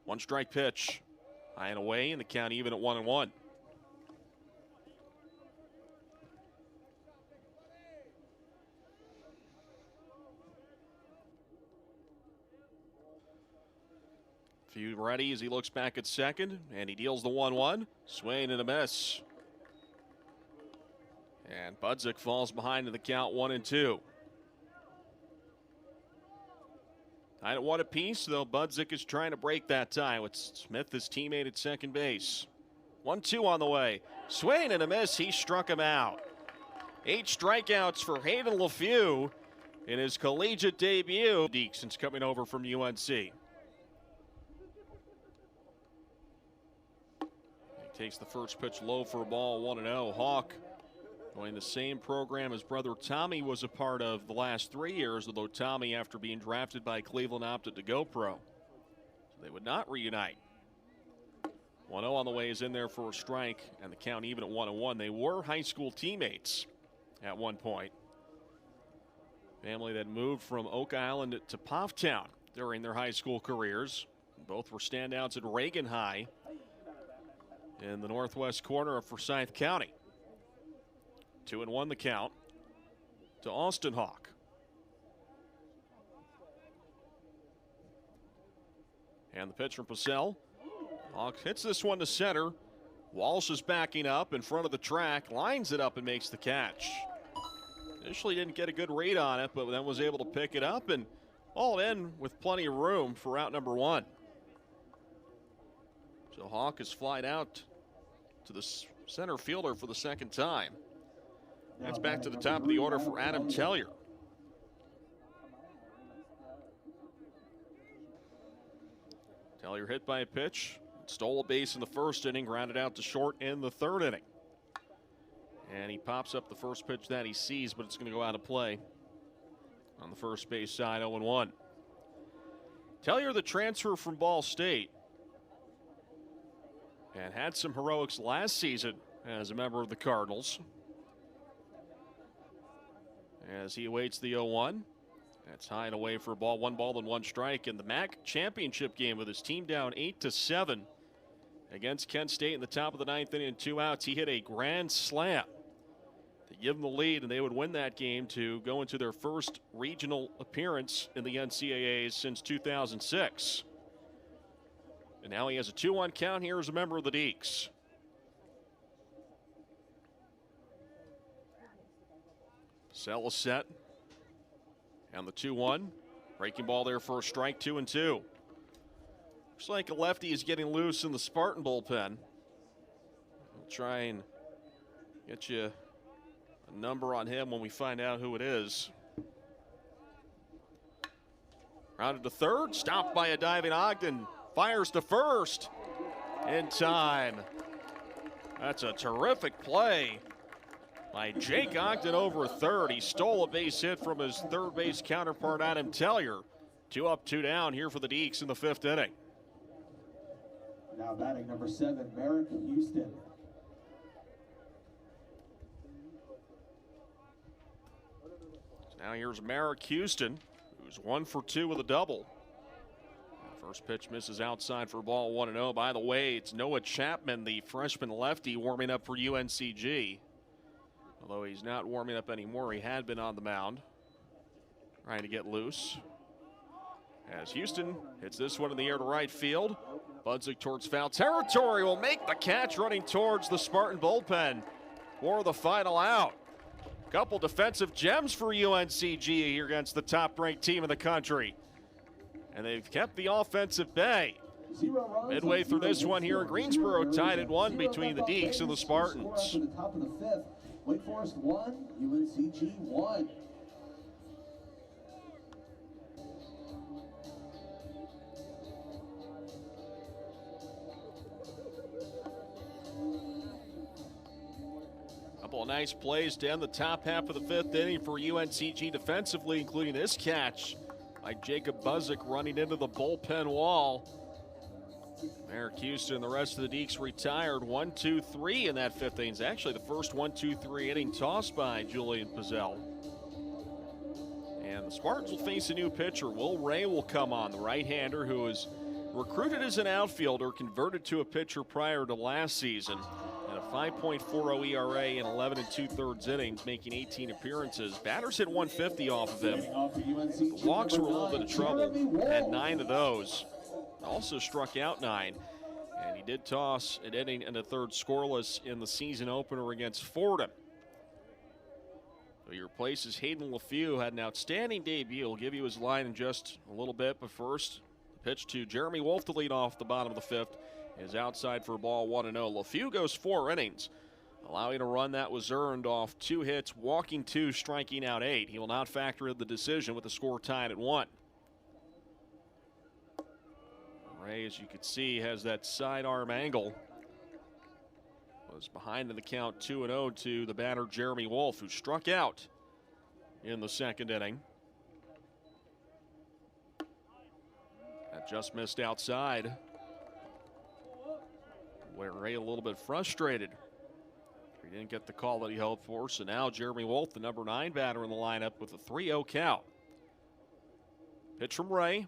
1-strike pitch. High and away, and the count even at 1-1. Few ready as he looks back at second, and he deals the 1-1. Swing and a miss. And Budzik falls behind in the count 1-2. Tied at 1 apiece, though Budzik is trying to break that tie with Smith, his teammate at second base. 1-2 on the way. Swing and a miss. He struck him out. 8 strikeouts for Hayden LeFew in his collegiate debut. Deeks since coming over from UNC. He takes the first pitch low for a ball, 1-0. Hawk going the same program his brother Tommy was a part of the last 3 years, although Tommy, after being drafted by Cleveland, opted to go pro. So they would not reunite. 1-0 on the way is in there for a strike, and the count even at 1-1. They were high school teammates at one point. Family that moved from Oak Island to Pofftown during their high school careers. Both were standouts at Reagan High in the northwest corner of Forsyth County. 2-1 the count to Austin Hawk. And the pitch from Purcell. Hawk hits this one to center. Walsh is backing up in front of the track, lines it up and makes the catch. Initially didn't get a good read on it, but then was able to pick it up and All in with plenty of room for out number 1. So Hawk is flied out to the center fielder for the second time. That's back to the top of the order for Adam Tellier. Tellier hit by a pitch, stole a base in the first inning, grounded out to short in the third inning. And he pops up the first pitch that he sees, but it's going to go out of play on the first base side, 0-1. Tellier, the transfer from Ball State, and had some heroics last season as a member of the Cardinals. As he awaits the 0-1. That's high and away for a ball, 1 ball and 1 strike in the MAC championship game with his team down 8-7 against Kent State in the top of the 9th inning and 2 outs. He hit a grand slam to give them the lead, and they would win that game to go into their first regional appearance in the NCAA since 2006. And now he has a 2-1 count here as a member of the Deeks. Sell is set. And the 2-1. Breaking ball there for a strike, 2-2. Looks like a lefty is getting loose in the Spartan bullpen. We'll try and get you a number on him when we find out who it is. Rounded to third, stopped by a diving Ogden. Fires to first in time. That's a terrific play by Jake Ogden over third. He stole a base hit from his third base counterpart, Adam Tellier. 2 up, 2 down here for the Deeks in the 5th inning. Now batting number 7, Merrick Houston. So now here's Merrick Houston, who's 1 for 2 with a double. First pitch misses outside for a ball, 1-0. By the way, it's Noah Chapman, the freshman lefty, warming up for UNCG. Although he's not warming up anymore, he had been on the mound, trying to get loose. As Houston hits this one in the air to right field. Budzik towards foul territory, will make the catch running towards the Spartan bullpen for the final out. Couple defensive gems for UNCG here against the top-ranked team in the country. And they've kept the offense at bay. Midway through this one here in Greensboro, tied at 1 between the Deeks and the Spartans. To the top of the 5th, Wake Forest 1, UNCG 1. Couple of nice plays to end the top half of the 5th inning for UNCG defensively, including this catch by Jacob Budzik running into the bullpen wall. Merrick Houston and the rest of the Deeks retired. 1-2-3 in that 5th inning. It's actually the first 1-2-3 inning tossed by Julian Pizzell. And the Spartans will face a new pitcher. Will Ray will come on, the right-hander who was recruited as an outfielder, converted to a pitcher prior to last season. And a 5.40 ERA in 11 2/3 innings, making 18 appearances. Batters hit 150 off of him. The walks were a little bit of trouble. Had 9 of those. Also struck out 9. And he did toss an inning and a third scoreless in the season opener against Fordham. So he replaces Hayden LeFew, had an outstanding debut. He'll give you his line in just a little bit, but first, the pitch to Jeremy Wolf to lead off the bottom of the 5th. Is outside for a ball, 1-0. LeFew goes 4 innings, allowing a run that was earned off 2 hits, walking 2, striking out 8. He will not factor in the decision with the score tied at 1. Ray, as you can see, has that sidearm angle. Was behind in the count 2-0 to the batter Jeremy Wolf, who struck out in the 2nd inning. That just missed outside. Where Ray a little bit frustrated. He didn't get the call that he hoped for, so now Jeremy Wolf, the number 9 batter in the lineup, with a 3-0 count. Pitch from Ray.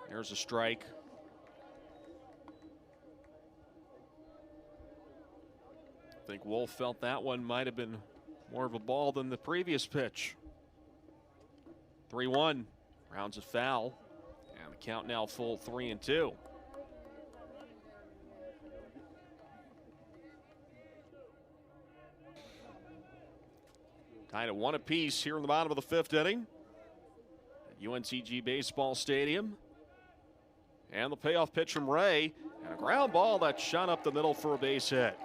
There's a strike. I think Wolf felt that one might have been more of a ball than the previous pitch. 3-1, rounds it foul, and the count now full 3-2. Tied at 1 apiece here in the bottom of the 5th inning. UNCG Baseball Stadium. And the payoff pitch from Ray. And a ground ball that shot up the middle for a base hit.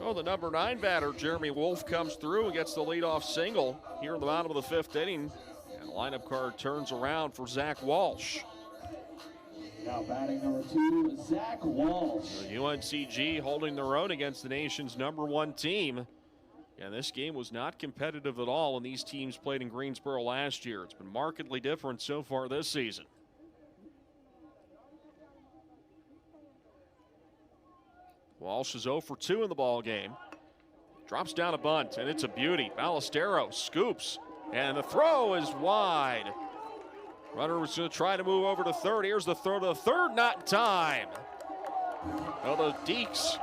Oh, the number 9 batter, Jeremy Wolf, comes through and gets the leadoff single here in the bottom of the 5th inning. And the lineup card turns around for Zach Walsh. Now batting number 2, Zach Walsh. The UNCG holding their own against the nation's number 1 team. And this game was not competitive at all when these teams played in Greensboro last year. It's been markedly different so far this season. Walsh is 0 for 2 in the ball game. Drops down a bunt, and it's a beauty. Ballesteros scoops, and the throw is wide. Runner was going to try to move over to third. Here's the throw to the third, not in time. Well, the Deeks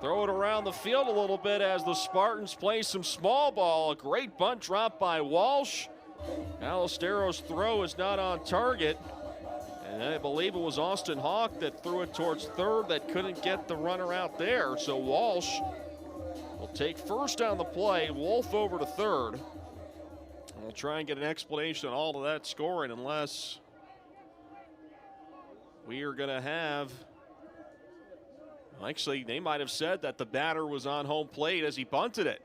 throw it around the field a little bit as the Spartans play some small ball. A great bunt drop by Walsh. Ballesteros' throw is not on target. And I believe it was Austin Hawk that threw it towards third that couldn't get the runner out there. So Walsh will take first on the play, Wolf over to third. And we'll try and get an explanation on all of that scoring unless we are going to have... Actually, they might have said that the batter was on home plate as he bunted it.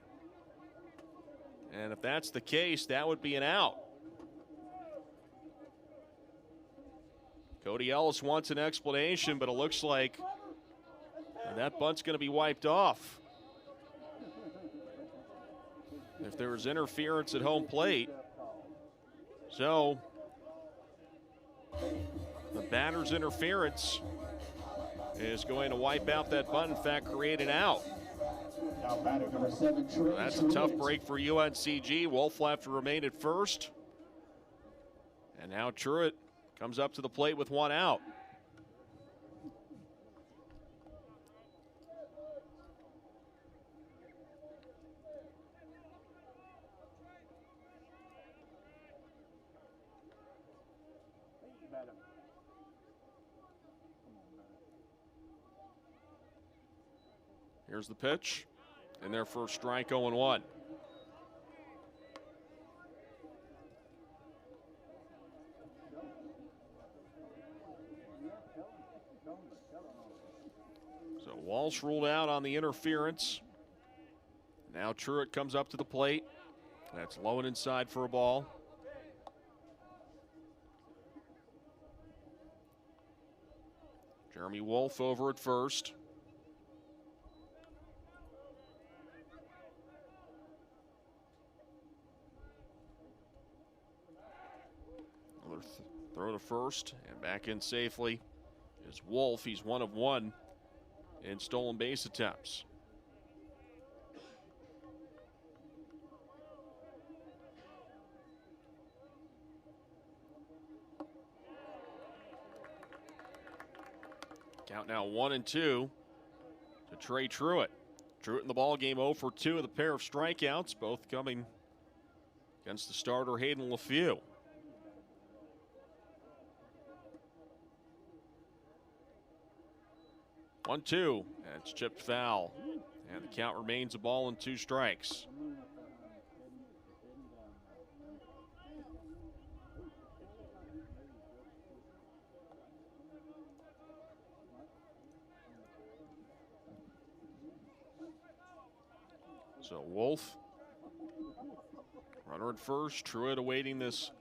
And if that's the case, that would be an out. Cody Ellis wants an explanation, but it looks like that bunt's going to be wiped off. If there was interference at home plate. So, the batter's interference is going to wipe out that bunt, in fact, create an out. Now batting number 7, Trey. That's a tough break for UNCG. Wolf will have to remain at first. And now Truitt comes up to the plate with 1 out. Here's the pitch, and their first strike, 0-1. So Walsh ruled out on the interference. Now Truitt comes up to the plate. That's low and inside for a ball. Jeremy Wolf over at first. Throw to first and back in safely is Wolf. He's 1 of 1 in stolen base attempts. Count now 1-2 to Trey Truitt. Truitt in the ball game 0 for 2 with a pair of strikeouts, both coming against the starter Hayden LeFew. 1-2, and it's chipped foul. And the count remains a ball and 2 strikes. So Wolf, runner at first. Truitt awaiting this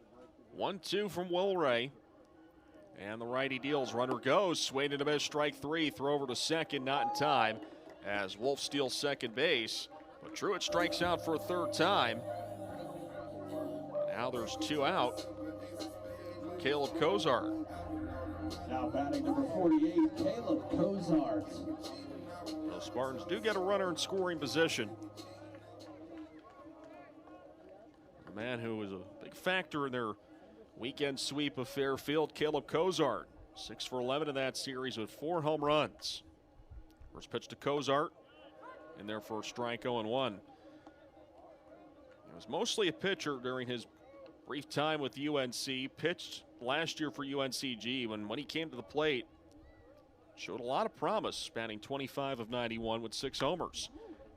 1-2 from Will Ray. And the righty deals, runner goes, swing and a miss, strike 3, throw over to second, not in time, as Wolf steals second base. But Truitt strikes out for a 3rd time. Now there's 2 out. Caleb Cozart. Now batting number 48, Caleb Cozart. The Spartans do get a runner in scoring position. A man who was a big factor in their weekend sweep of Fairfield, Caleb Cozart. 6 for 11 in that series with 4 home runs. First pitch to Cozart, in there for a strike, 0-1. He was mostly a pitcher during his brief time with UNC. Pitched last year for UNCG when he came to the plate, showed a lot of promise, spanning 25 of 91 with 6 homers.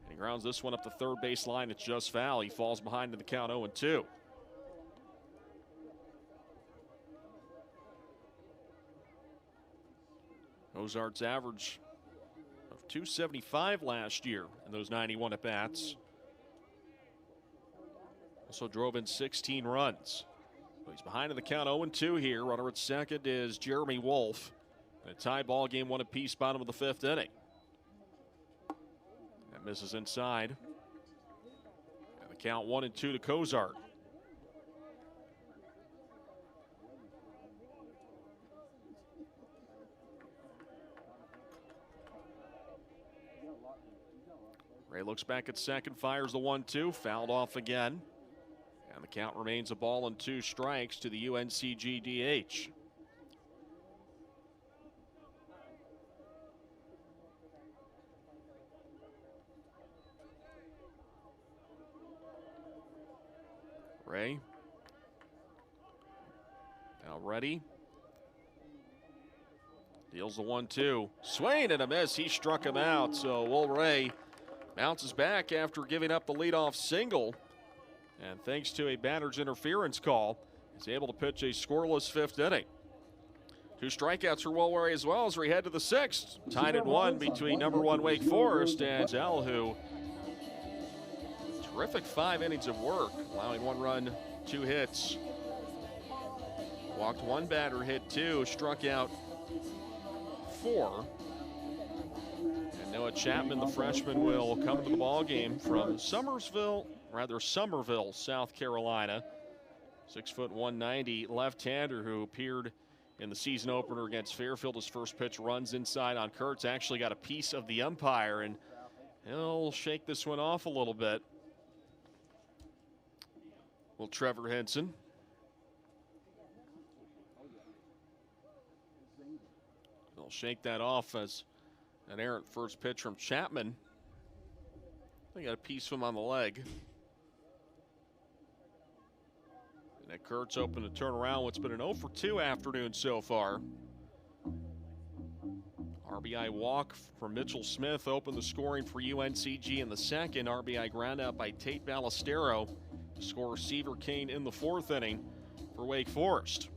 And he grounds this one up the third baseline. It's just foul. He falls behind in the count 0-2. Ozarks average of .275 last year in those 91 at-bats. Also drove in 16 runs. But he's behind in the count 0-2 here. Runner at second is Jeremy Wolf. A tie ball game, one apiece, bottom of the fifth inning. That misses inside. And the count 1-2 to Kozart. Ray looks back at second, fires the 1-2, fouled off again. And the count remains a ball and 2 strikes to the UNCG DH. Ray. Now ready. Deals the 1-2. Swing and a miss. He struck him out. So Will Ray bounces back after giving up the leadoff single. And thanks to a batter's interference call, he's able to pitch a scoreless fifth inning. 2 strikeouts for Will Ray as well as we head to the 6th. Tied at 1 between number 1 Wake Forest and Zell, who terrific 5 innings of work, allowing 1 run, 2 hits. Walked 1 batter, hit 2, struck out 4. And Noah Chapman, the freshman, will come to the ball game from Somerville, South Carolina. 6', 190 left-hander who appeared in the season opener against Fairfield. His first pitch runs inside on Kurtz. Actually got a piece of the umpire, and he'll shake this one off a little bit. Well, Trevor Henson. He'll shake that off as an errant first pitch from Chapman. They got a piece of him on the leg. And that Kurtz open to turn around what's been an 0-for-2 afternoon so far. RBI walk from Mitchell Smith opened the scoring for UNCG in the second. RBI ground out by Tate Ballestero. Score Seaver Kane in the 4th inning for Wake Forest.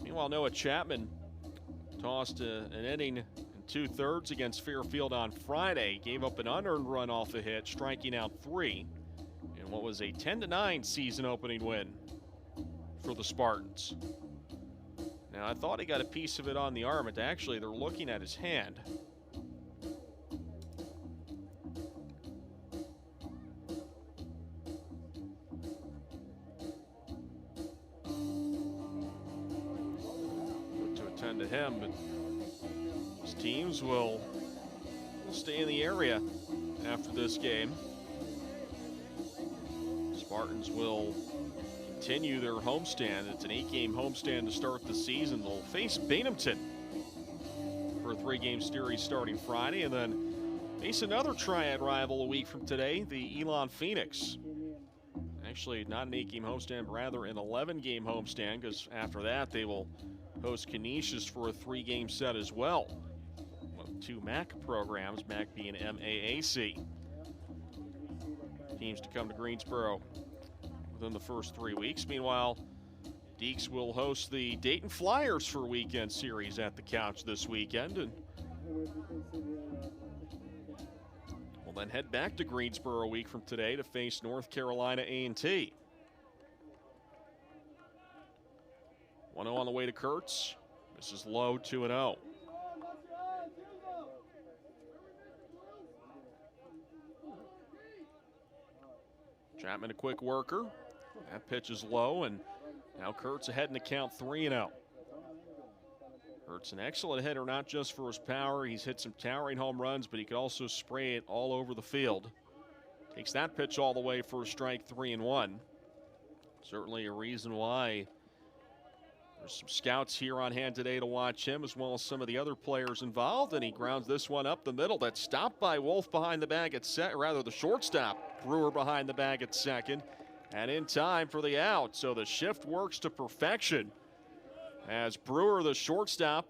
Meanwhile, Noah Chapman tossed an inning and 2/3 against Fairfield on Friday. Gave up an unearned run off a hit, striking out 3 in what was a 10-9 season opening win for the Spartans. Now, I thought he got a piece of it on the arm, but actually they're looking at his hand. To him, but his teams will stay in the area after this game. Spartans will continue their homestand. It's an 8-game homestand to start the season. They'll face Binghamton for a 3-game series starting Friday, and then face another triad rival a week from today, the Elon Phoenix. Actually, not an 8-game homestand, but rather an 11-game homestand, because after that they will host Canisius for a 3-game set as well. With 2 MAC programs, MAC being MAAC. Teams to come to Greensboro within the first 3 weeks. Meanwhile, Deeks will host the Dayton Flyers for a weekend series at the Couch this weekend. And we'll then head back to Greensboro a week from today to face North Carolina A&T. 1-0 on the way to Kurtz. This is low, 2-0. Chapman a quick worker. That pitch is low, and now Kurtz ahead in the count 3-0. Kurtz an excellent hitter, not just for his power. He's hit some towering home runs, but he could also spray it all over the field. Takes that pitch all the way for a strike, 3-1. Certainly a reason why there's some scouts here on hand today to watch him, as well as some of the other players involved, and he grounds this one up the middle. That's stopped by Wolf behind the bag at the shortstop. Brewer behind the bag at second, and in time for the out. So the shift works to perfection as Brewer, the shortstop,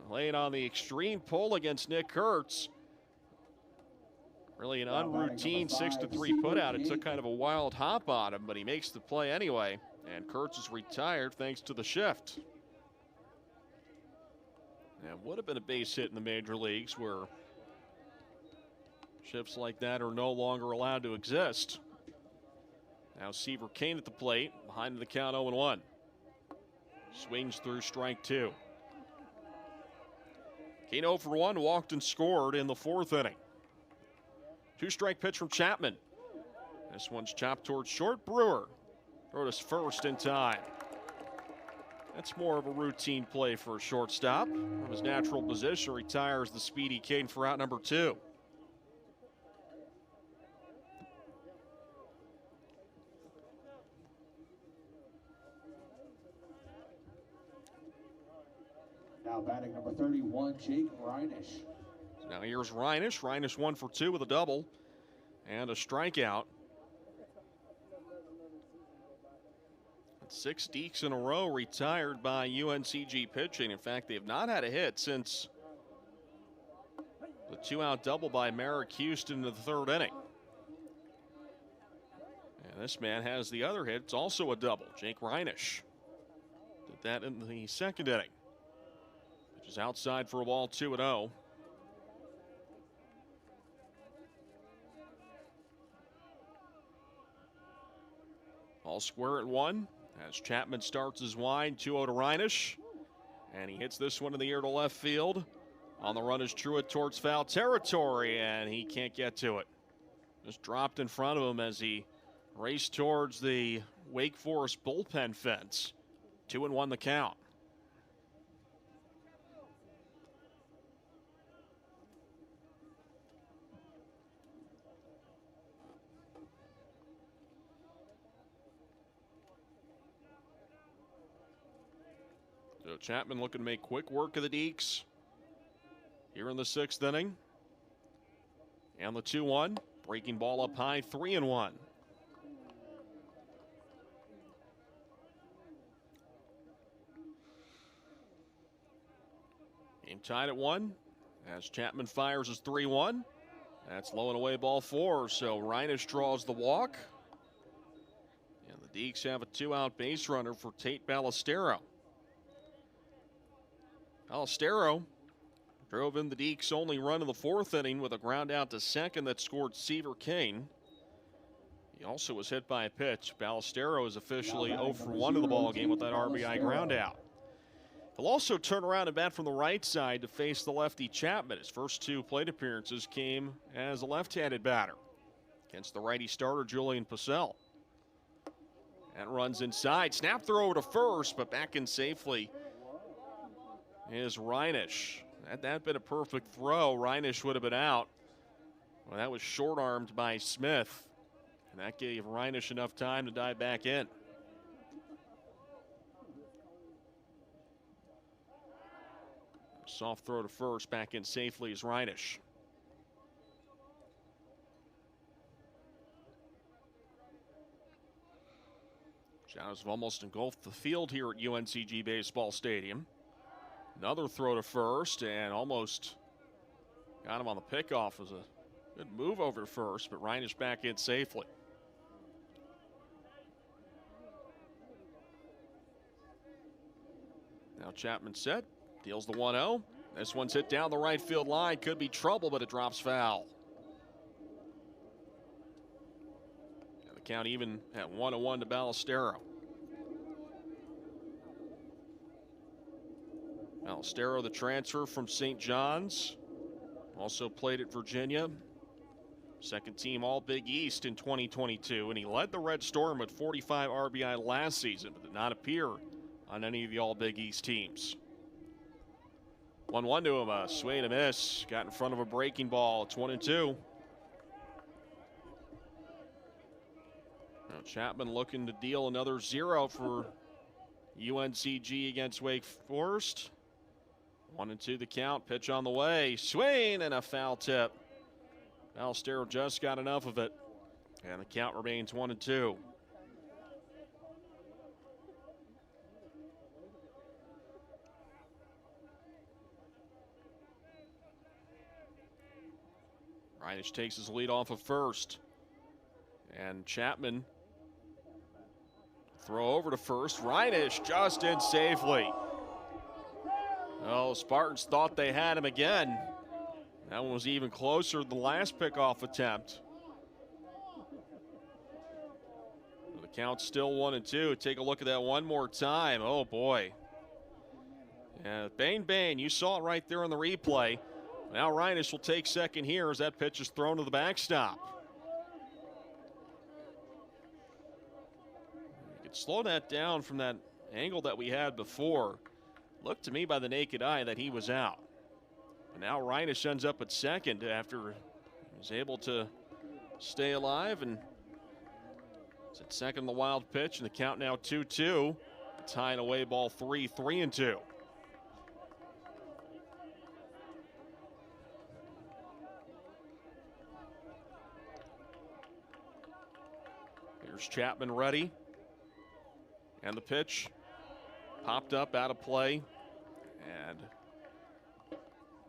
laying on the extreme pull against Nick Kurtz, Really an unroutine 6-3 putout. It took kind of a wild hop on him, but he makes the play anyway. And Kurtz is retired thanks to the shift. And would have been a base hit in the major leagues where shifts like that are no longer allowed to exist. Now Seaver Kane at the plate, behind the count 0-1. Swings through strike two. Kane 0 for 1, walked and scored in the fourth inning. Two-strike pitch from Chapman. This one's chopped towards short. Brewer throw to first in time. That's more of a routine play for a shortstop. From his natural position, retires the speedy Kane for out number 2. Now batting number 31, Jake Reinish. Now here's Reinish. Reinish 1 for 2 with a double and a strikeout. 6 Deeks in a row retired by UNCG pitching. In fact, they have not had a hit since the 2-out double by Merrick Houston in the third inning. And this man has the other hit. It's also a double. Jake Reinish did that in the second inning. Which is outside for a ball, 2-0. All square at 1 as Chapman starts his wide, 2-0 to Reinish. And he hits this one in the air to left field. On the run is Truitt towards foul territory, and he can't get to it. Just dropped in front of him as he raced towards the Wake Forest bullpen fence. 2-1 the count. So Chapman looking to make quick work of the Deeks here in the 6th inning. And the 2-1, breaking ball up high, 3-1. Game tied at 1 as Chapman fires his 3-1. That's low and away, ball 4. So Reinish draws the walk. And the Deeks have a 2-out base runner for Tate Ballestero. Ballestero drove in the Deeks' only run in the 4th inning with a ground out to second that scored Seaver Kane. He also was hit by a pitch. Ballestero is officially 0 for 1 in the ballgame with that RBI ground out. He'll also turn around and bat from the right side to face the lefty Chapman. His first 2 plate appearances came as a left-handed batter against the righty starter Julian Purcell. That runs inside. Snap throw over to first, but back in safely is Reinish. Had that been a perfect throw, Reinish would have been out. Well, that was short-armed by Smith, and that gave Reinish enough time to dive back in. Soft throw to first, back in safely is Reinish. Shadows have almost engulfed the field here at UNCG Baseball Stadium. Another throw to first and almost got him on the pickoff. It was a good move over to first, but Reinish back in safely. Now Chapman set, deals the 1-0. This one's hit down the right field line. Could be trouble, but it drops foul. And the count even at 1-1 to Ballestero. Ballestero, the transfer from St. John's, also played at Virginia. Second team All Big East in 2022, and he led the Red Storm with 45 RBI last season, but did not appear on any of the All Big East teams. 1-1 to him, a swing and a miss. Got in front of a breaking ball. It's 1-2. Now Chapman looking to deal another 0 for UNCG against Wake Forest. 1-2 the count, pitch on the way, swing and a foul tip. Ballestero just got enough of it, and the count remains 1-2. Reinish takes his lead off of first. And Chapman throw over to first. Reinish just in safely. Oh, Spartans thought they had him again. That one was even closer than the last pickoff attempt. The count's still 1-2. Take a look at that one more time. Oh, boy. Yeah, bang. You saw it right there on the replay. Now Reinish will take second here as that pitch is thrown to the backstop. You could slow that down from that angle that we had before. Looked to me by the naked eye that he was out. But now Reinish ends up at second after he was able to stay alive, and it's at second the wild pitch, and the count now 2-2. Tying away ball 3, 3-2. Here's Chapman ready. And the pitch popped up out of play. And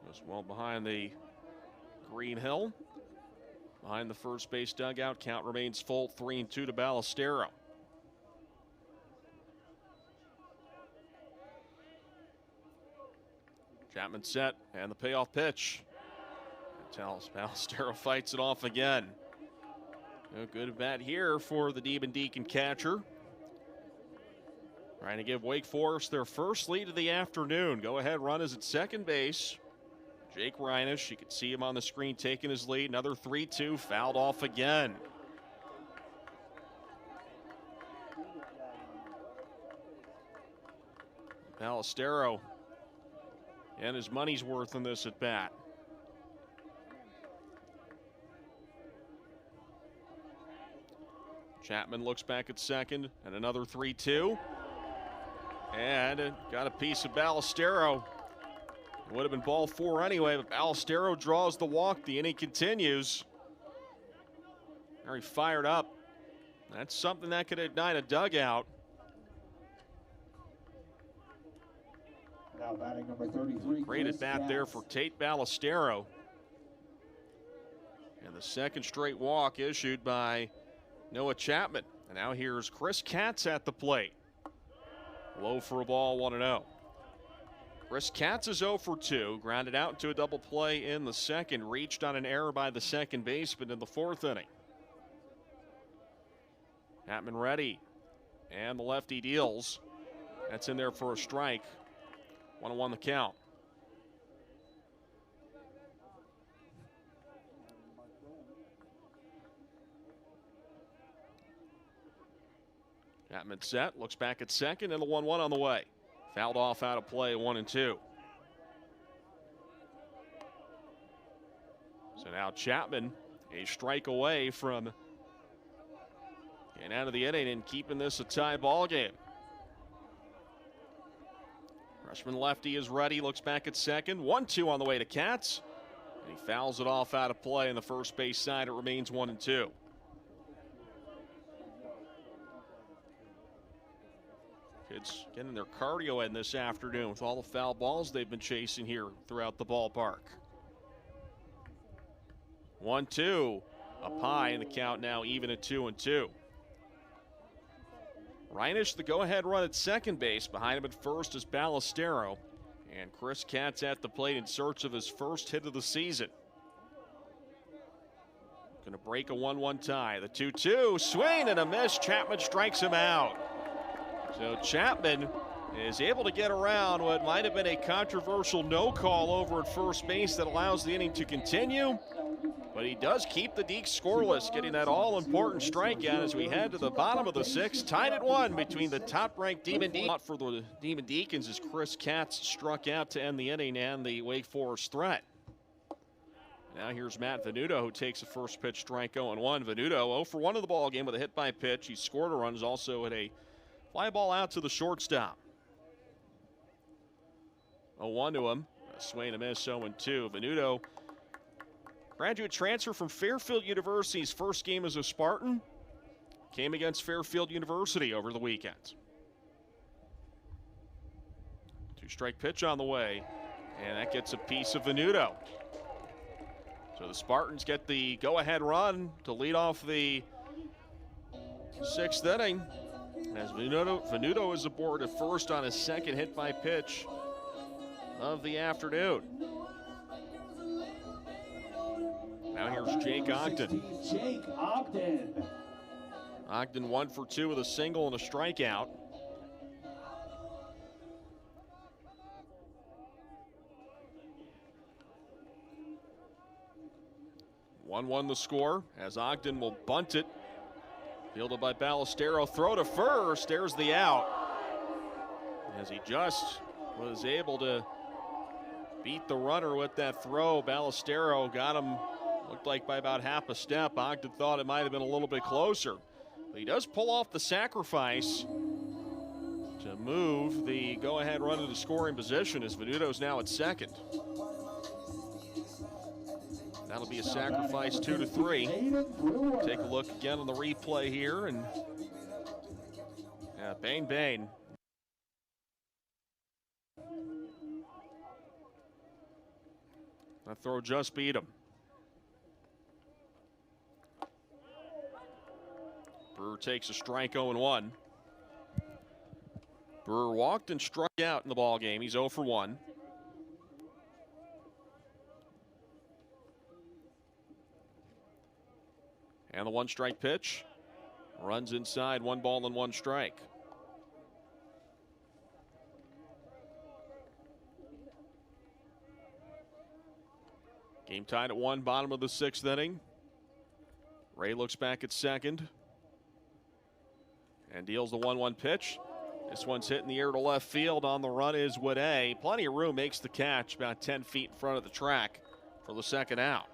was well behind the green hill. Behind the first base dugout. Count remains full, 3-2 to Ballestero. Chapman set, and the payoff pitch. Ballestero fights it off again. No good at bat here for the Demon Deacon catcher. Trying to give Wake Forest their first lead of the afternoon. Go-ahead run is at second base. Jake Reinish, you can see him on the screen taking his lead. Another 3-2, fouled off again. Ballestero and his money's worth in this at bat. Chapman looks back at second, and another 3-2. And got a piece of Ballestero. It would have been ball 4 anyway, but Ballestero draws the walk. The inning continues. Very fired up. That's something that could ignite a dugout. Now batting number 33. Great at bat there for Tate Ballestero. And the second straight walk issued by Noah Chapman. And now here's Chris Katz at the plate. Low for a ball, 1-0. Chris Katz is 0 for 2. Grounded out into a double play in the second. Reached on an error by the second baseman in the fourth inning. Chapman ready. And the lefty deals. That's in there for a strike. 1-1 the count. Chapman set, looks back at second, and the 1-1 on the way. Fouled off out of play, 1-2. So now Chapman, a strike away from getting out of the inning and keeping this a tie ball game. Freshman lefty is ready, looks back at second. 1-2 on the way to Katz. And he fouls it off out of play in the first base side. It remains 1-2. Kids getting their cardio in this afternoon with all the foul balls they've been chasing here throughout the ballpark. 1-2 up high, and the count now even at 2-2. Reinish the go-ahead run at second base. Behind him at first is Ballestero. And Chris Katz at the plate in search of his first hit of the season. Going to break a 1-1 tie. The 2-2, swing and a miss. Chapman strikes him out. So Chapman is able to get around what might have been a controversial no call over at first base that allows the inning to continue. But he does keep the Deeks scoreless, getting that all-important strikeout as we head to the bottom of the sixth. Tied at 1 between the top-ranked Demon Deacons. For the Demon Deacons as Chris Katz struck out to end the inning and the Wake Forest threat. Now here's Matt Venuto, who takes a first pitch strike 0-1. Venuto 0 for 1 of the ball game with a hit by pitch. He scored a run, is also at a fly ball out to the shortstop. 0-1 to him. A swing and a miss, 0-2. Venuto, graduate transfer from Fairfield University's first game as a Spartan. Came against Fairfield University over the weekend. 2-strike pitch on the way, and that gets a piece of Venuto. So the Spartans get the go-ahead run to lead off the 6th inning, as Venuto is aboard at first on his second hit by pitch of the afternoon. Now here's Jake Ogden. Jake Ogden. Ogden 1 for 2 with a single and a strikeout. One the score as Ogden will bunt it. Fielded by Ballestero. Throw to first. There's the out. As he just was able to beat the runner with that throw. Ballestero got him, looked like by about half a step. Ogden thought it might have been a little bit closer. But he does pull off the sacrifice to move the go-ahead run into scoring position as Venuto's now at second. That'll be a sacrifice 2-3. Take a look again on the replay here, and yeah, Bain. That throw just beat him. Brewer takes a strike, 0-1. Brewer walked and struck out in the ball game. He's 0 for 1. And the 1-strike pitch. Runs inside, 1 ball and 1 strike. Game tied at 1, bottom of the 6th inning. Ray looks back at second and deals the 1-1 pitch. This one's hit in the air to left field. On the run is Wade. Plenty of room, makes the catch about 10 feet in front of the track for the second out.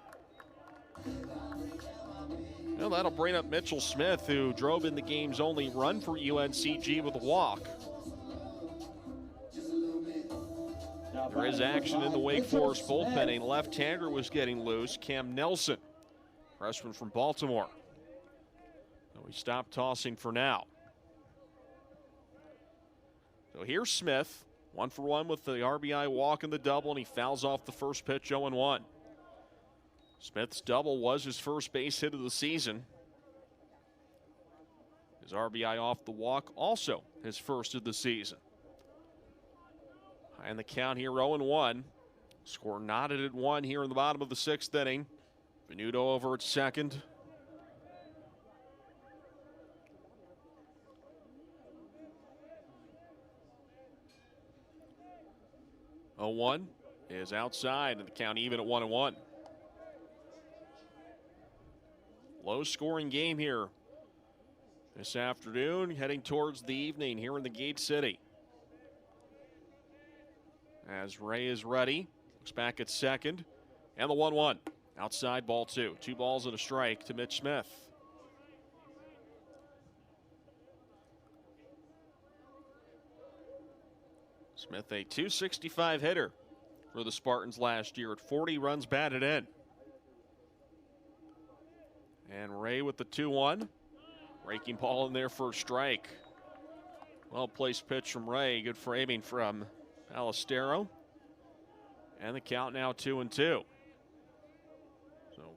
Well, that'll bring up Mitchell Smith, who drove in the game's only run for UNCG with a walk. There is action in the Wake Forest bullpen. A left-hander was getting loose. Cam Nelson, freshman from Baltimore. So we stopped tossing for now. So here's Smith, 1 for 1 with the RBI walk and the double, and he fouls off the first pitch, 0-1. Smith's double was his first base hit of the season. His RBI off the walk, also his first of the season. And the count here, 0-1. Score knotted at 1 here in the bottom of the 6th inning. Venuto over at second. Oh, 1 is outside, and the count even at 1-1. Low-scoring game here this afternoon, heading towards the evening here in the Gate City. As Ray is ready, looks back at second, and the 1-1. Outside, ball 2. 2 balls and a strike to Mitch Smith. Smith, a .265 hitter for the Spartans last year at 40 runs batted in. And Ray with the 2-1. Breaking ball in there for a strike. Well-placed pitch from Ray. Good framing from Ballestero. And the count now 2-2. So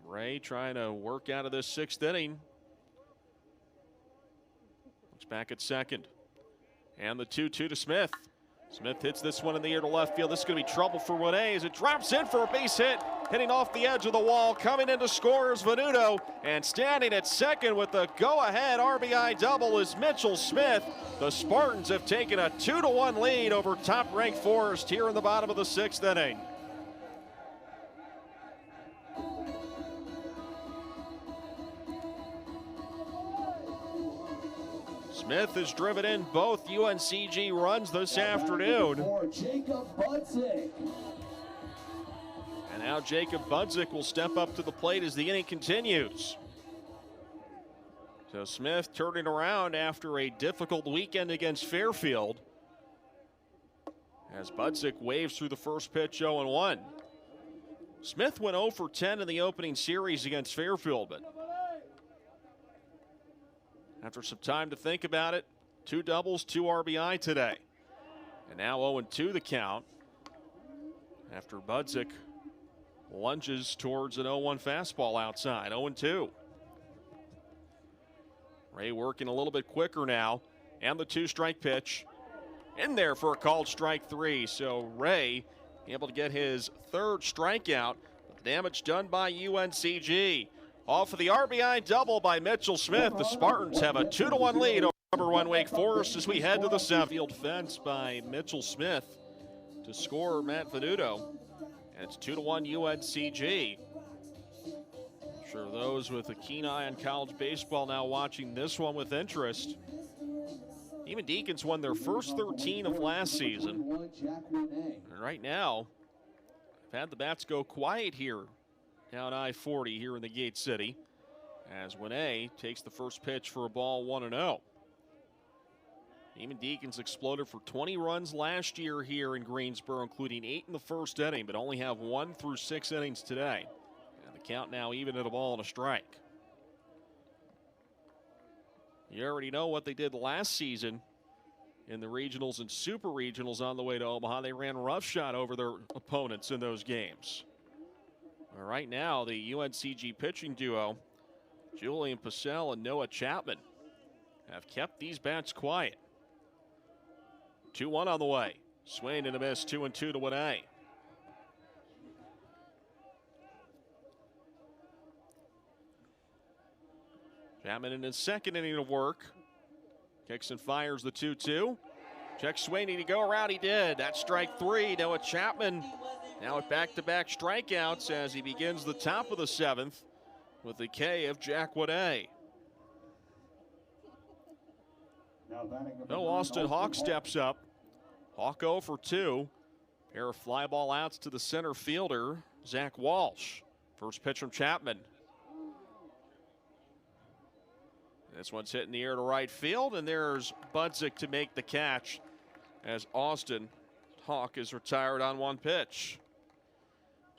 Ray trying to work out of this 6th inning. Looks back at second. And the 2-2 to Smith. Smith hits this one in the air to left field. This is going to be trouble for Wade as it drops in for a base hit. Hitting off the edge of the wall, coming in to score is Venuto. And standing at second with the go-ahead RBI double is Mitchell Smith. The Spartans have taken a 2-1 lead over top-ranked Forest here in the bottom of the 6th inning. Smith has driven in both UNCG runs this afternoon. And now Jacob Budzik will step up to the plate as the inning continues. So Smith turning around after a difficult weekend against Fairfield. As Budzik waves through the first pitch, 0-1. Smith went 0 for 10 in the opening series against Fairfield, but after some time to think about it, 2 doubles, 2 RBI today. And now 0-2 the count after Budzik lunges towards an 0-1 fastball outside, 0-2. Ray working a little bit quicker now, and the 2-strike pitch in there for a called strike 3. So Ray able to get his 3rd strikeout. The damage done by UNCG. Off of the RBI double by Mitchell Smith, the Spartans have a 2-1 lead over number 1 Wake Forest as we head to the 7th. Field fence by Mitchell Smith to score Matt Venuto. And it's 2-1 UNCG. I'm sure those with a keen eye on college baseball now watching this one with interest. Even Deacons won their first 13 of last season. And right now, I've had the bats go quiet here down I-40 here in the Gate City as Winne takes the first pitch for a ball, 1-0. Even Deacons exploded for 20 runs last year here in Greensboro, including 8 in the first inning, but only have 1 through 6 innings today. And the count now even at a ball and a strike. You already know what they did last season in the regionals and super regionals on the way to Omaha. They ran roughshod over their opponents in those games. All right, now the UNCG pitching duo, Julian Purcell and Noah Chapman, have kept these bats quiet. 2-1 on the way. Swing and a miss, 2-2 to Winne. Chapman in his 2nd inning of work. Kicks and fires the 2-2. Checks Sweeney to go around. He did. That's strike 3. Noah Chapman now at back-to-back strikeouts as he begins the top of the 7th with the K of Jack Winne. No, Austin Hawk steps up. Hawk 0 for 2. Pair of fly ball outs to the center fielder, Zach Walsh. First pitch from Chapman. This one's hitting the air to right field, and there's Budzik to make the catch as Austin Hawk is retired on 1 pitch.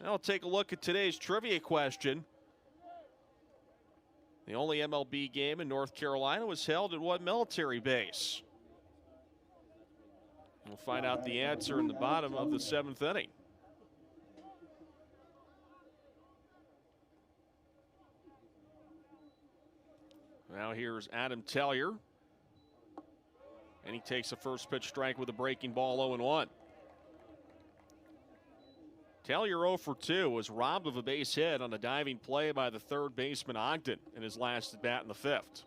Now we'll take a look at today's trivia question. The only MLB game in North Carolina was held at what military base? We'll find out the answer in the bottom of the 7th inning. Now here's Adam Tellier. And he takes a first pitch strike with a breaking ball, 0-1. Tellier 0 for 2 was robbed of a base hit on a diving play by the 3rd baseman Ogden in his last at bat in the 5th.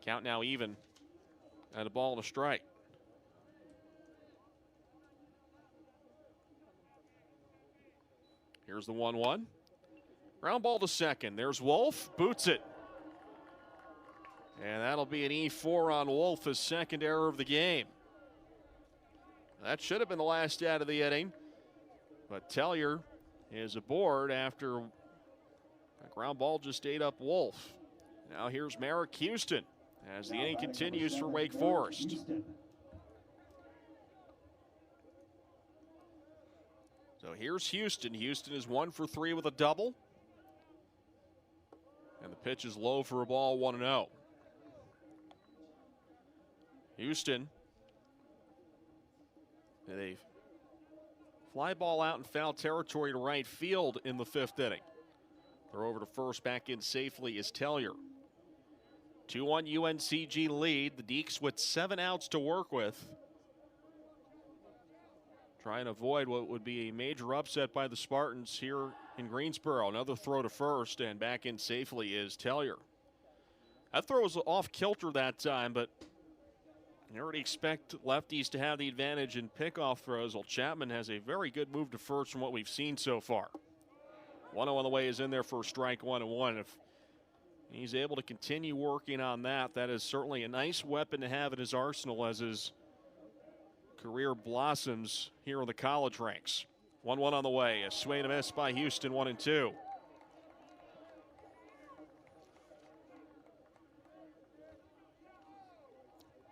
Count now even at a ball and a strike. Here's the 1-1. Ground ball to second. There's Wolf. Boots it. And that'll be an E4 on Wolf, his 2nd error of the game. That should have been the last out of the inning. But Tellier is aboard after a ground ball just ate up Wolf. Now here's Merrick Houston as the inning continues for Wake Forest. So here's Houston. Houston is 1 for 3 with a double. And the pitch is low for a ball, 1-0. Houston, a fly ball out in foul territory to right field in the 5th inning. They're over to first, back in safely is Tellier. 2-1 UNCG lead. The Deeks with 7 outs to work with. Trying to avoid what would be a major upset by the Spartans here in Greensboro. Another throw to first, and back in safely is Tellier. That throw was off kilter that time, but you already expect lefties to have the advantage in pickoff throws. Well, Chapman has a very good move to first from what we've seen so far. 1-0 on the way is in there for a strike, 1-1. If he's able to continue working on that, that is certainly a nice weapon to have in his arsenal as his career blossoms here in the college ranks. 1-1 on the way. A swing and a miss by Houston, 1-2.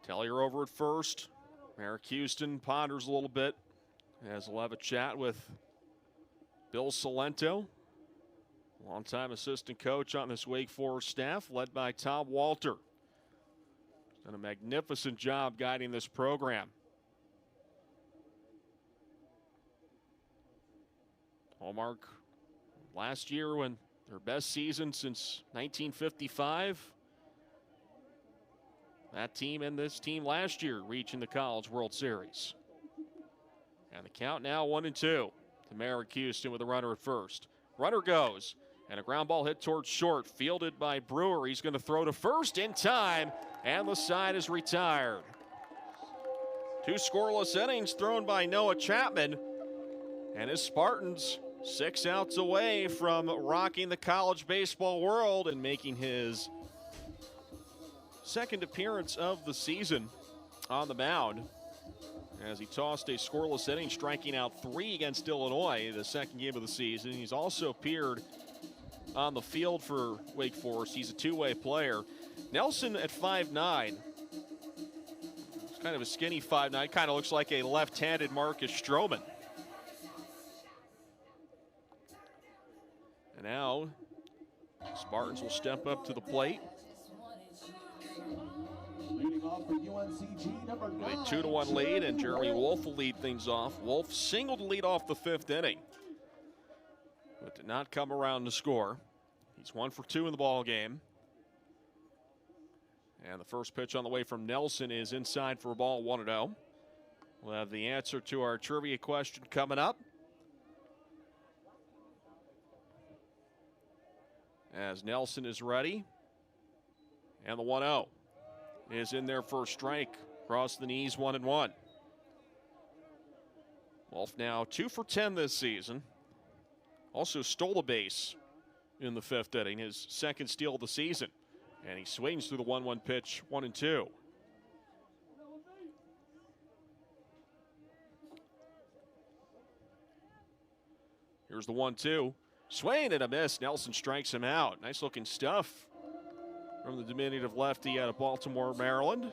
Tellier over at first. Merrick Houston ponders a little bit as we'll have a chat with Bill Salento, longtime assistant coach on this Wake Forest staff, led by Tom Walter. He's done a magnificent job guiding this program. Hallmark Last year, when their best season since 1955, that team and this team last year reaching the College World Series. And the count now 1-2 to Merrick Houston with a runner at first. Runner goes, and a ground ball hit towards short, fielded by Brewer. He's going to throw to first in time, and the side is retired. 2 scoreless innings thrown by Noah Chapman, and his Spartans 6 outs away from rocking the college baseball world and making his second appearance of the season on the mound, as he tossed a scoreless inning, striking out 3 against Illinois, the second game of the season. He's also appeared on the field for Wake Forest. He's a two-way player. Nelson at 5'9". He's kind of a skinny 5'9", kind of looks like a left-handed Marcus Stroman. And now, Spartans will step up to the plate. Leading off for UNCG, number 9. With a 2-1 lead, and Jeremy Wolf will lead things off. Wolf singled to lead off the 5th inning, but did not come around to score. He's 1 for 2 in the ball game. And the first pitch on the way from Nelson is inside for a ball, 1-0. We'll have the answer to our trivia question coming up, as Nelson is ready. And the 1-0 is in there for a strike. Across the knees, 1-1. Wolf now 2 for 10 this season. Also stole a base in the 5th inning, his second steal of the season. And he swings through the 1-1 pitch, 1-2. Here's the 1-2. Swing and a miss. Nelson strikes him out. Nice looking stuff from the diminutive lefty out of Baltimore, Maryland,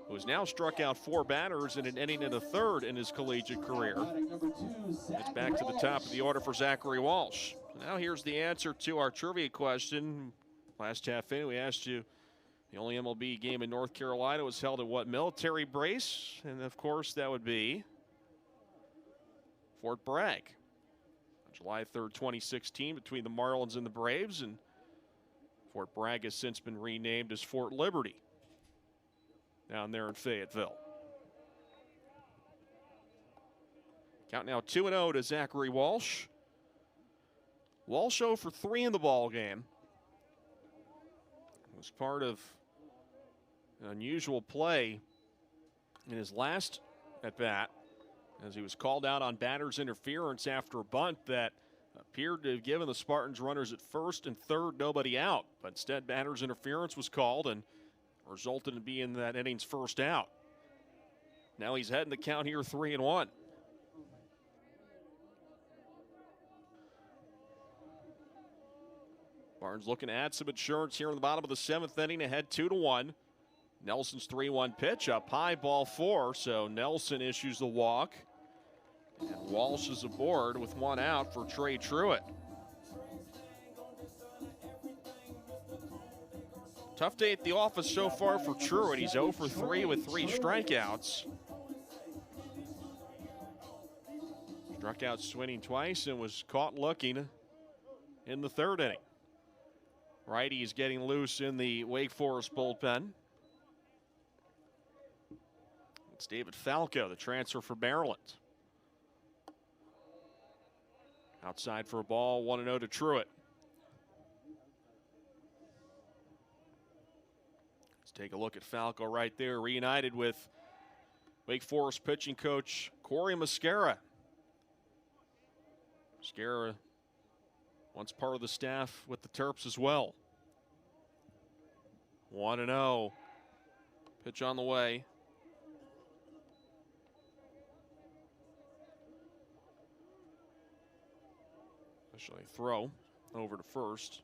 who has now struck out 4 batters in an inning and a third in his collegiate career. It's back to the top of the order for Zachary Walsh. Now here's the answer to our trivia question. Last half inning, we asked you, the only MLB game in North Carolina was held at what military base? And of course, that would be Fort Bragg. On July 3rd, 2016, between the Marlins and the Braves, and Fort Bragg has since been renamed as Fort Liberty down there in Fayetteville. Count now 2-0 to Zachary Walsh. Walsh 0 for 3 in the ball game. Was part of an unusual play in his last at bat, as he was called out on batter's interference after a bunt that appeared to have given the Spartans runners at first and third, nobody out. But instead, batter's interference was called and resulted in being that inning's first out. Now he's heading the count here 3-1. Barnes looking to add some insurance here in the bottom of the 7th inning, ahead 2-1. Nelson's 3-1 pitch, up high, ball 4. So Nelson issues the walk, and Walsh is aboard with 1 out for Trey Truitt. Tough day at the office so far for Truitt. He's 0 for 3 with 3 strikeouts. Struck out swinging twice and was caught looking in the 3rd inning. Righty is getting loose in the Wake Forest bullpen. It's David Falco, the transfer for Maryland. Outside for a ball, 1-0 to Truitt. Let's take a look at Falco right there, reunited with Wake Forest pitching coach Corey Mascara. Mascara once part of the staff with the Terps as well. 1-0. Pitch on the way. Especially throw over to first.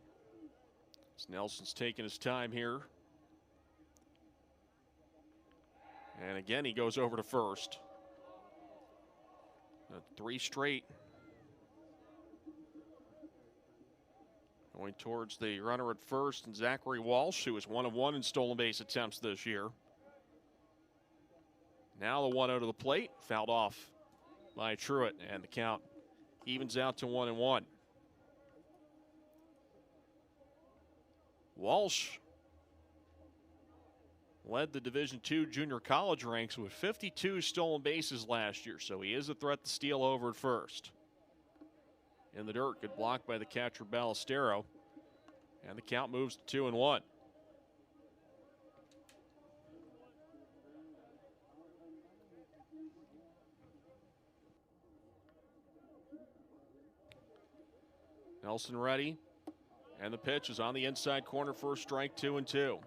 As Nelson's taking his time here. And again, he goes over to first. 3 straight. Going towards the runner at first, and Zachary Walsh, who is 1 of 1 in stolen base attempts this year. Now the 1-0 to the plate, fouled off by Truitt, and the count evens out to 1-1. Walsh led the Division II junior college ranks with 52 stolen bases last year, so he is a threat to steal over at first. In the dirt, good block by the catcher Ballestero, and the count moves to 2-1. Nelson ready, and the pitch is on the inside corner for a strike, 2-2.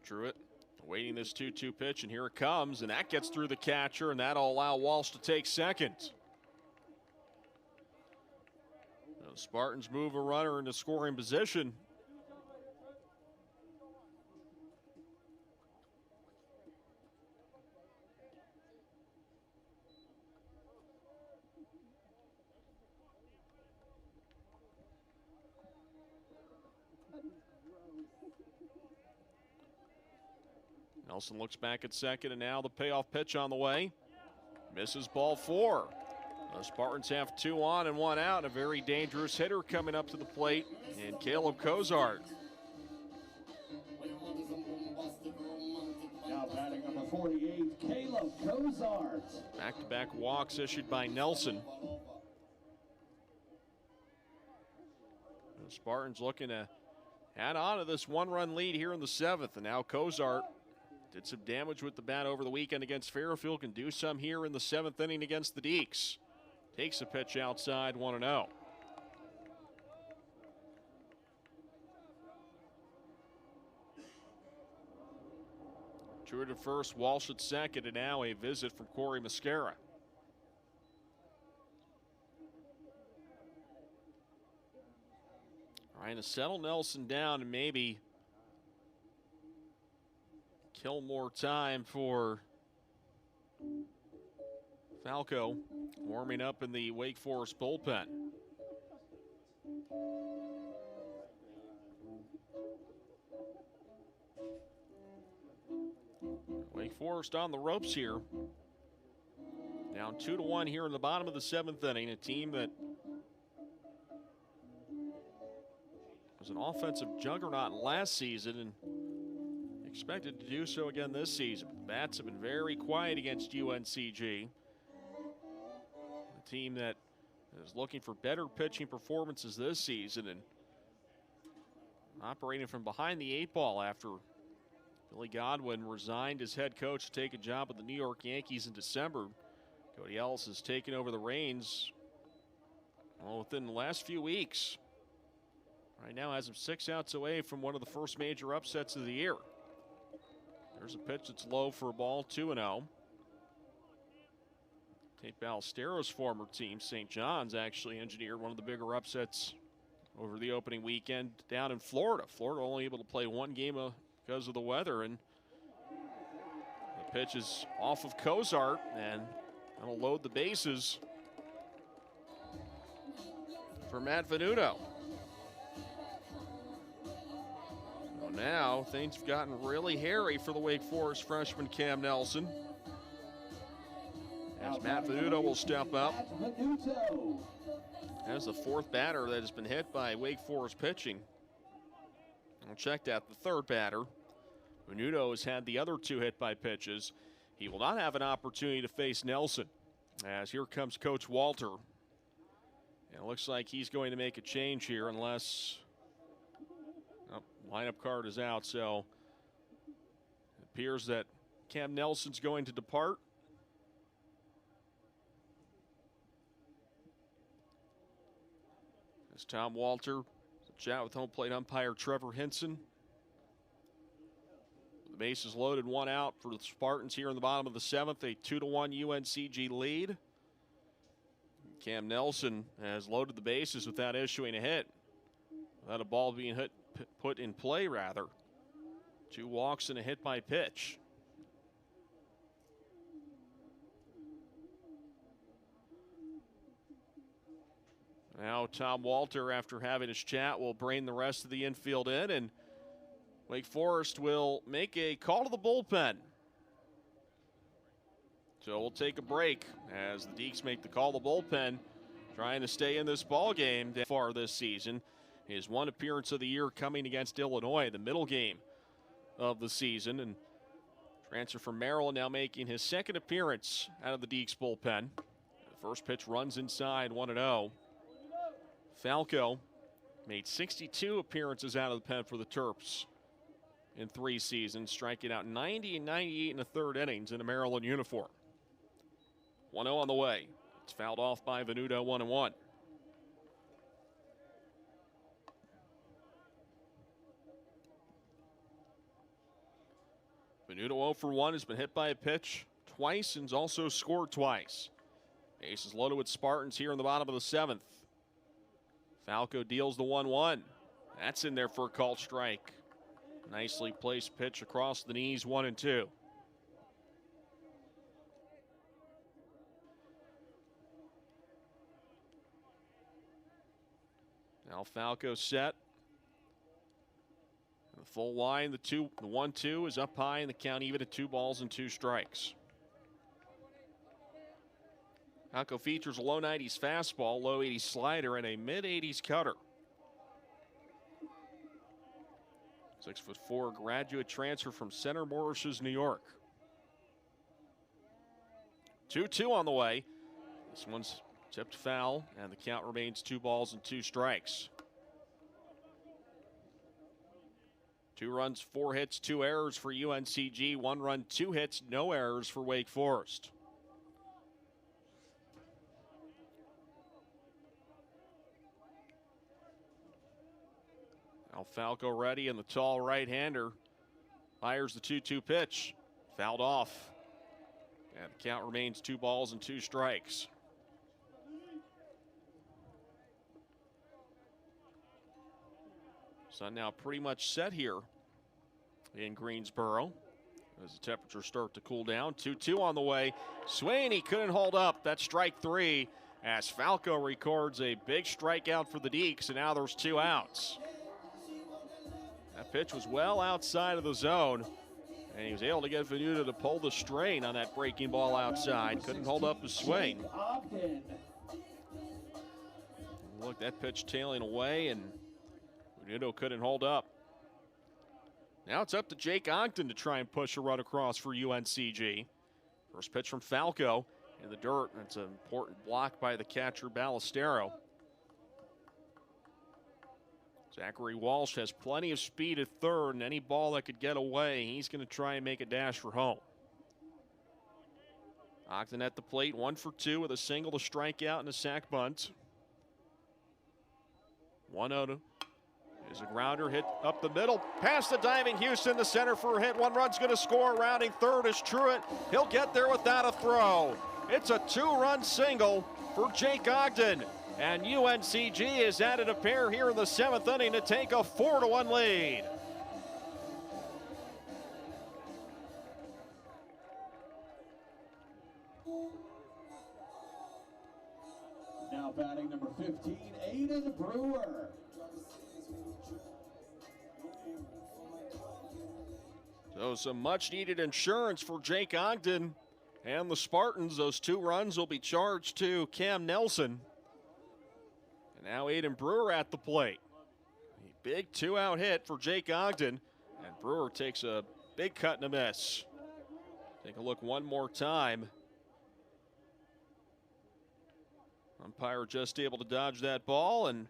Truitt awaiting this 2-2 pitch, and here it comes, and that gets through the catcher, and that'll allow Walsh to take second. The Spartans move a runner into scoring position. Nelson looks back at second, and now the payoff pitch on the way. Misses ball 4. The Spartans have 2 on and 1 out. A very dangerous hitter coming up to the plate, and Caleb Cozart. Now batting number 48, Caleb Cozart. Back-to-back walks issued by Nelson. The Spartans looking to add on to this 1-run lead here in the 7th, and now Cozart did some damage with the bat over the weekend against Fairfield. Can do some here in the 7th inning against the Deeks. Takes a pitch outside, 1-0. Truitt at first, Walsh at second, and now a visit from Corey Mascara. Trying to settle Nelson down and maybe kill more time for Falco, warming up in the Wake Forest bullpen. Wake Forest on the ropes here. Down 2-1 here in the bottom of the 7th inning. A team that was an offensive juggernaut last season and expected to do so again this season. The bats have been very quiet against UNCG. A team that is looking for better pitching performances this season and operating from behind the 8 ball after Billy Godwin resigned as head coach to take a job with the New York Yankees in December. Cody Ellis has taken over the reins within the last few weeks. Right now has him 6 outs away from one of the first major upsets of the year. There's a pitch that's low for a ball, 2-0. Tate Ballestero's former team, St. John's, actually engineered one of the bigger upsets over the opening weekend down in Florida. Florida only able to play 1 game because of the weather, and the pitch is off of Cozart, and that'll load the bases for Matt Venuto. Now things have gotten really hairy for the Wake Forest freshman Cam Nelson, as Matt Venuto will step up as the 4th batter that has been hit by Wake Forest pitching. We'll check that, the 3rd batter. Venuto has had the other 2 hit by pitches. He will not have an opportunity to face Nelson, as here comes Coach Walter. And it looks like he's going to make a change here unless lineup card is out, so it appears that Cam Nelson's going to depart. As Tom Walter chat with home plate umpire Trevor Hinson. The bases loaded, 1 out for the Spartans here in the bottom of the 7th. A 2-1 UNCG lead. Cam Nelson has loaded the bases without issuing a hit. Without a ball being put in play, rather. 2 walks and a hit by pitch. Now Tom Walter, after having his chat, will bring the rest of the infield in, and Wake Forest will make a call to the bullpen. So we'll take a break as the Deacs make the call. The bullpen trying to stay in this ball game far this season. His one appearance of the year coming against Illinois, the middle game of the season. And transfer from Maryland now making his second appearance out of the Deacs bullpen. The first pitch runs inside, 1-0. Falco made 62 appearances out of the pen for the Terps in 3 seasons, striking out 90 and 98 in the third innings in a Maryland uniform. 1-0 on the way. It's fouled off by Venuto, 1-1. Venuto 0 for 1 has been hit by a pitch twice and has also scored twice. Bases loaded with Spartans here in the bottom of the 7th. Falco deals the 1-1. That's in there for a called strike. Nicely placed pitch across the knees, 1-2. Now Falco set. The full line, the 1-2 is up high, and the count even at 2 balls and 2 strikes. Falco features a low 90s fastball, low 80s slider, and a mid 80s cutter. 6'4" graduate transfer from Center Mauritius, New York. 2-2 on the way. This one's tipped foul, and the count remains 2 balls and 2 strikes. 2 runs, 4 hits, 2 errors for UNCG. 1 run, 2 hits, no errors for Wake Forest. Now Falco ready, and the tall right-hander fires the 2-2 pitch. Fouled off. And the count remains 2 balls and 2 strikes. Sun now pretty much set here in Greensboro as the temperatures start to cool down. 2-2 on the way. Swing, he couldn't hold up. That's strike 3 as Falco records a big strikeout for the Deacs, and now there's 2 outs. That pitch was well outside of the zone, and he was able to get Venuto to pull the strain on that breaking ball outside. Couldn't hold up his swing. Look, that pitch tailing away, and Venuto couldn't hold up. Now it's up to Jake Ogden to try and push a run across for UNCG. First pitch from Falco in the dirt. That's an important block by the catcher, Ballestero. Zachary Walsh has plenty of speed at third, and any ball that could get away, he's going to try and make a dash for home. Ogden at the plate, 1 for 2 with a single to strike out and a sac bunt. 1-0 is a grounder hit up the middle, past the diving Houston, the center for a hit. 1 run's going to score. Rounding third is Truitt. He'll get there without a throw. It's a 2-run single for Jake Ogden. And UNCG has added a pair here in the 7th inning to take a 4-1 lead. Now batting number 15, Aiden Brewer. So some much needed insurance for Jake Ogden and the Spartans. Those 2 runs will be charged to Cam Nelson. And now Aiden Brewer at the plate. A big 2-out hit for Jake Ogden, and Brewer takes a big cut and a miss. Take a look one more time. Umpire just able to dodge that ball and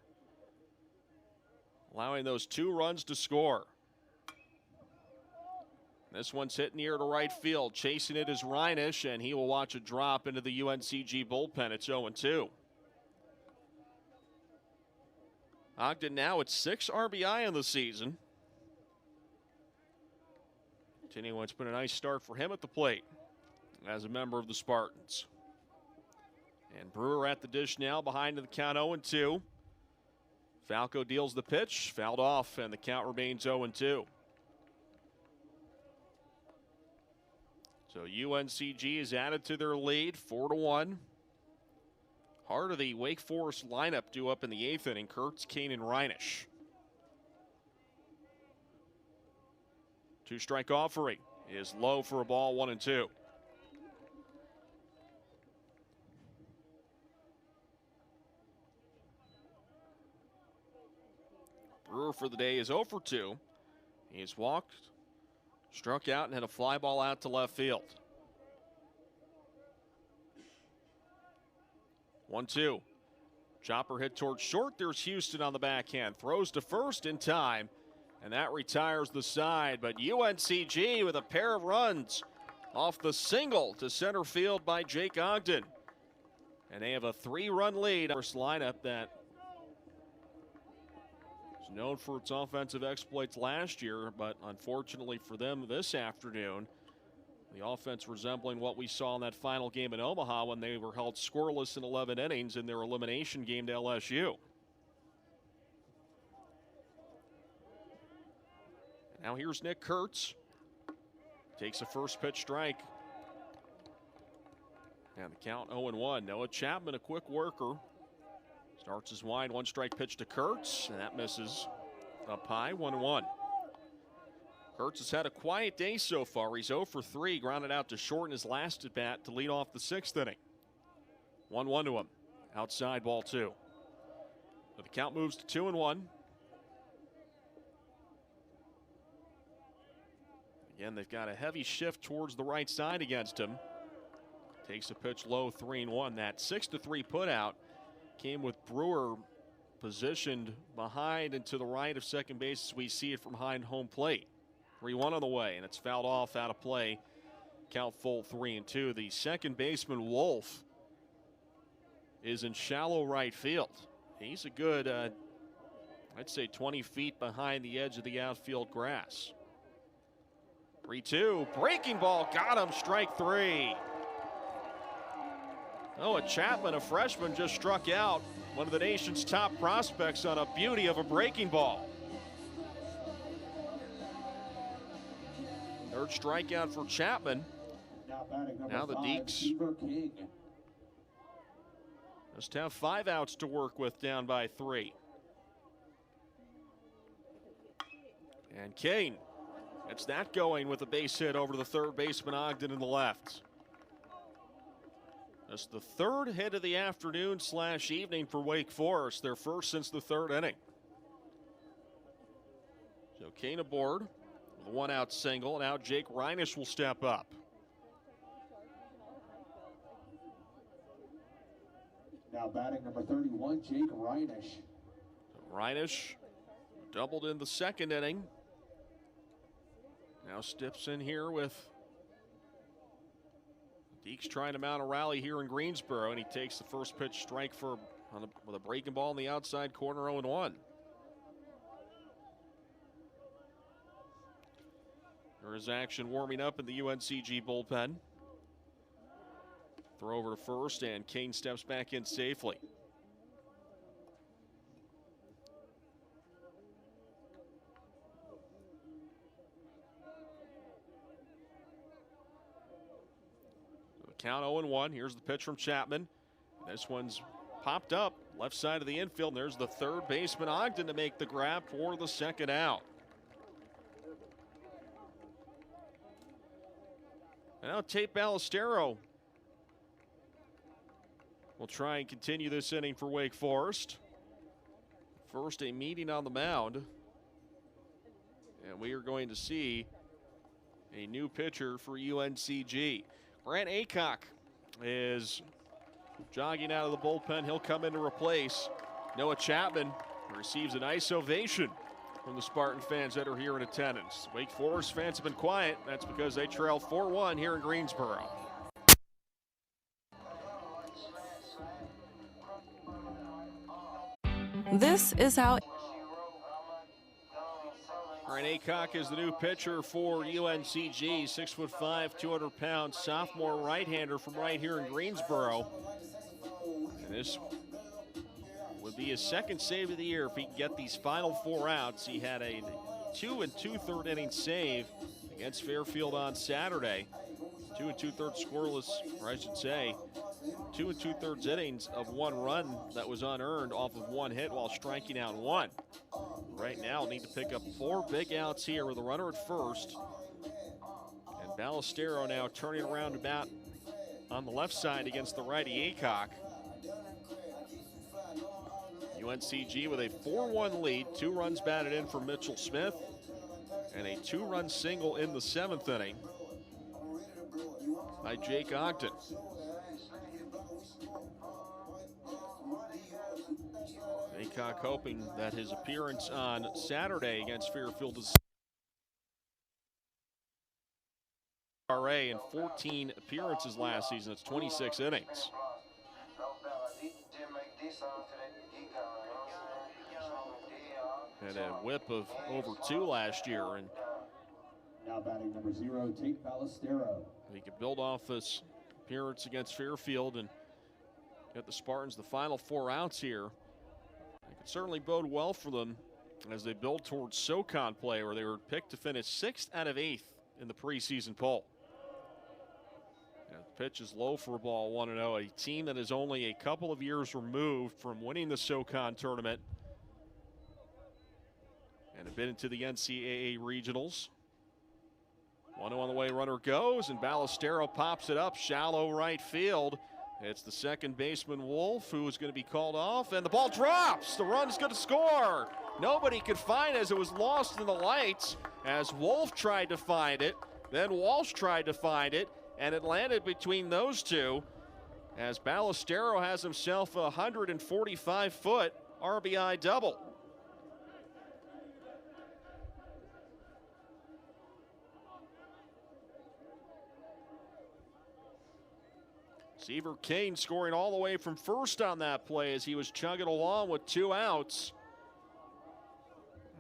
allowing those 2 runs to score. This one's hit near to right field. Chasing it is Reinisch, and he will watch it drop into the UNCG bullpen. It's 0-2. Ogden now at 6 RBI in the season. Continuing, it's been a nice start for him at the plate as a member of the Spartans. And Brewer at the dish now, behind the count 0-2. Falco deals the pitch, fouled off, and the count remains 0-2. So UNCG is added to their lead, 4-1. Heart of the Wake Forest lineup due up in the 8th inning. Kurtz, Kane, and Reinisch. 2-strike offering is low for a ball, 1-2. for the day is 0 for 2. He's walked, struck out, and had a fly ball out to left field. 1-2. Chopper hit towards short. There's Houston on the backhand. Throws to first in time, and that retires the side. But UNCG with a pair of runs off the single to center field by Jake Ogden. And they have a 3-run lead. First lineup that is known for its offensive exploits last year, but unfortunately for them this afternoon, the offense resembling what we saw in that final game in Omaha when they were held scoreless in 11 innings in their elimination game to LSU. Now here's Nick Kurtz. Takes a first pitch strike. And the count 0-1. Noah Chapman, a quick worker. Starts his wide, 1-strike pitch to Kurtz, and that misses up high, 1-1. Kurtz has had a quiet day so far. He's 0 for 3, grounded out to short in his last at bat to lead off the 6th inning. 1-1 to him. Outside, ball 2. So the count moves to 2-1. Again, they've got a heavy shift towards the right side against him. Takes a pitch low, 3-1. That 6-3 putout came with Brewer positioned behind and to the right of second base as we see it from behind home plate. 3-1 on the way, and it's fouled off out of play. Count full 3-2. The second baseman, Wolf, is in shallow right field. He's a good, I'd say 20 feet behind the edge of the outfield grass. 3-2, breaking ball, got him, strike 3. Noah Chapman, a freshman, just struck out one of the nation's top prospects on a beauty of a breaking ball. Third strikeout for Chapman. Now the Deeks just have 5 outs to work with, down by 3. And Kane gets that going with a base hit over the third baseman Ogden in the left. That's the 3rd hit of the afternoon / evening for Wake Forest, their first since the 3rd inning. So Kane aboard with a 1-out single. Now Jake Reinisch will step up. Now batting number 31, Jake Reinisch. Reinisch doubled in the 2nd inning. Now steps in here with Deeks trying to mount a rally here in Greensboro, and he takes the first pitch strike with a breaking ball in the outside corner, 0-1. There is action warming up in the UNCG bullpen. Throw over to first, and Kane steps back in safely. Count 0-1. Here's the pitch from Chapman. This one's popped up left side of the infield. And there's the third baseman Ogden to make the grab for the 2nd out. And now Tate Ballestero will try and continue this inning for Wake Forest. First, a meeting on the mound. And we are going to see a new pitcher for UNCG. Grant Aycock is jogging out of the bullpen. He'll come in to replace Noah Chapman. He receives a nice ovation from the Spartan fans that are here in attendance. Wake Forest fans have been quiet. That's because they trailed 4-1 here in Greensboro. This is how Grant Aycock is the new pitcher for UNCG. 6'5", 200-pound sophomore right-hander from right here in Greensboro. And this would be his 2nd save of the year if he can get these final 4 outs. He had a 2 2/3 inning save against Fairfield on Saturday. 2 2/3 scoreless, or I should say, 2 2/3 innings of 1 run that was unearned off of 1 hit while striking out 1. Right now, need to pick up 4 big outs here with a runner at first. And Ballestero now turning around about on the left side against the righty Aycock. UNCG with a 4-1 lead, 2 runs batted in for Mitchell Smith, and a 2-run single in the 7th inning by Jake Ogden. Aycock hoping that his appearance on Saturday against Fairfield is in 14 appearances last season. It's 26 innings. Had a whip of over 2 last year, and now batting number 0, Tate Ballestero. He could build off this appearance against Fairfield and get the Spartans the final 4 outs here. It could certainly bode well for them as they build towards SoCon play, where they were picked to finish 6th out of 8th in the preseason poll. The pitch is low for a ball, 1-0. A team that is only a couple of years removed from winning the SoCon tournament and have been into the NCAA regionals. 1-0 on the way, runner goes, and Ballestero pops it up, shallow right field. It's the second baseman, Wolf, who is going to be called off, and the ball drops. The run is going to score. Nobody could find it as it was lost in the lights, as Wolf tried to find it, then Walsh tried to find it, and it landed between those two as Ballestero has himself a 145-foot RBI double. Seaver Kane scoring all the way from first on that play as he was chugging along with 2 outs.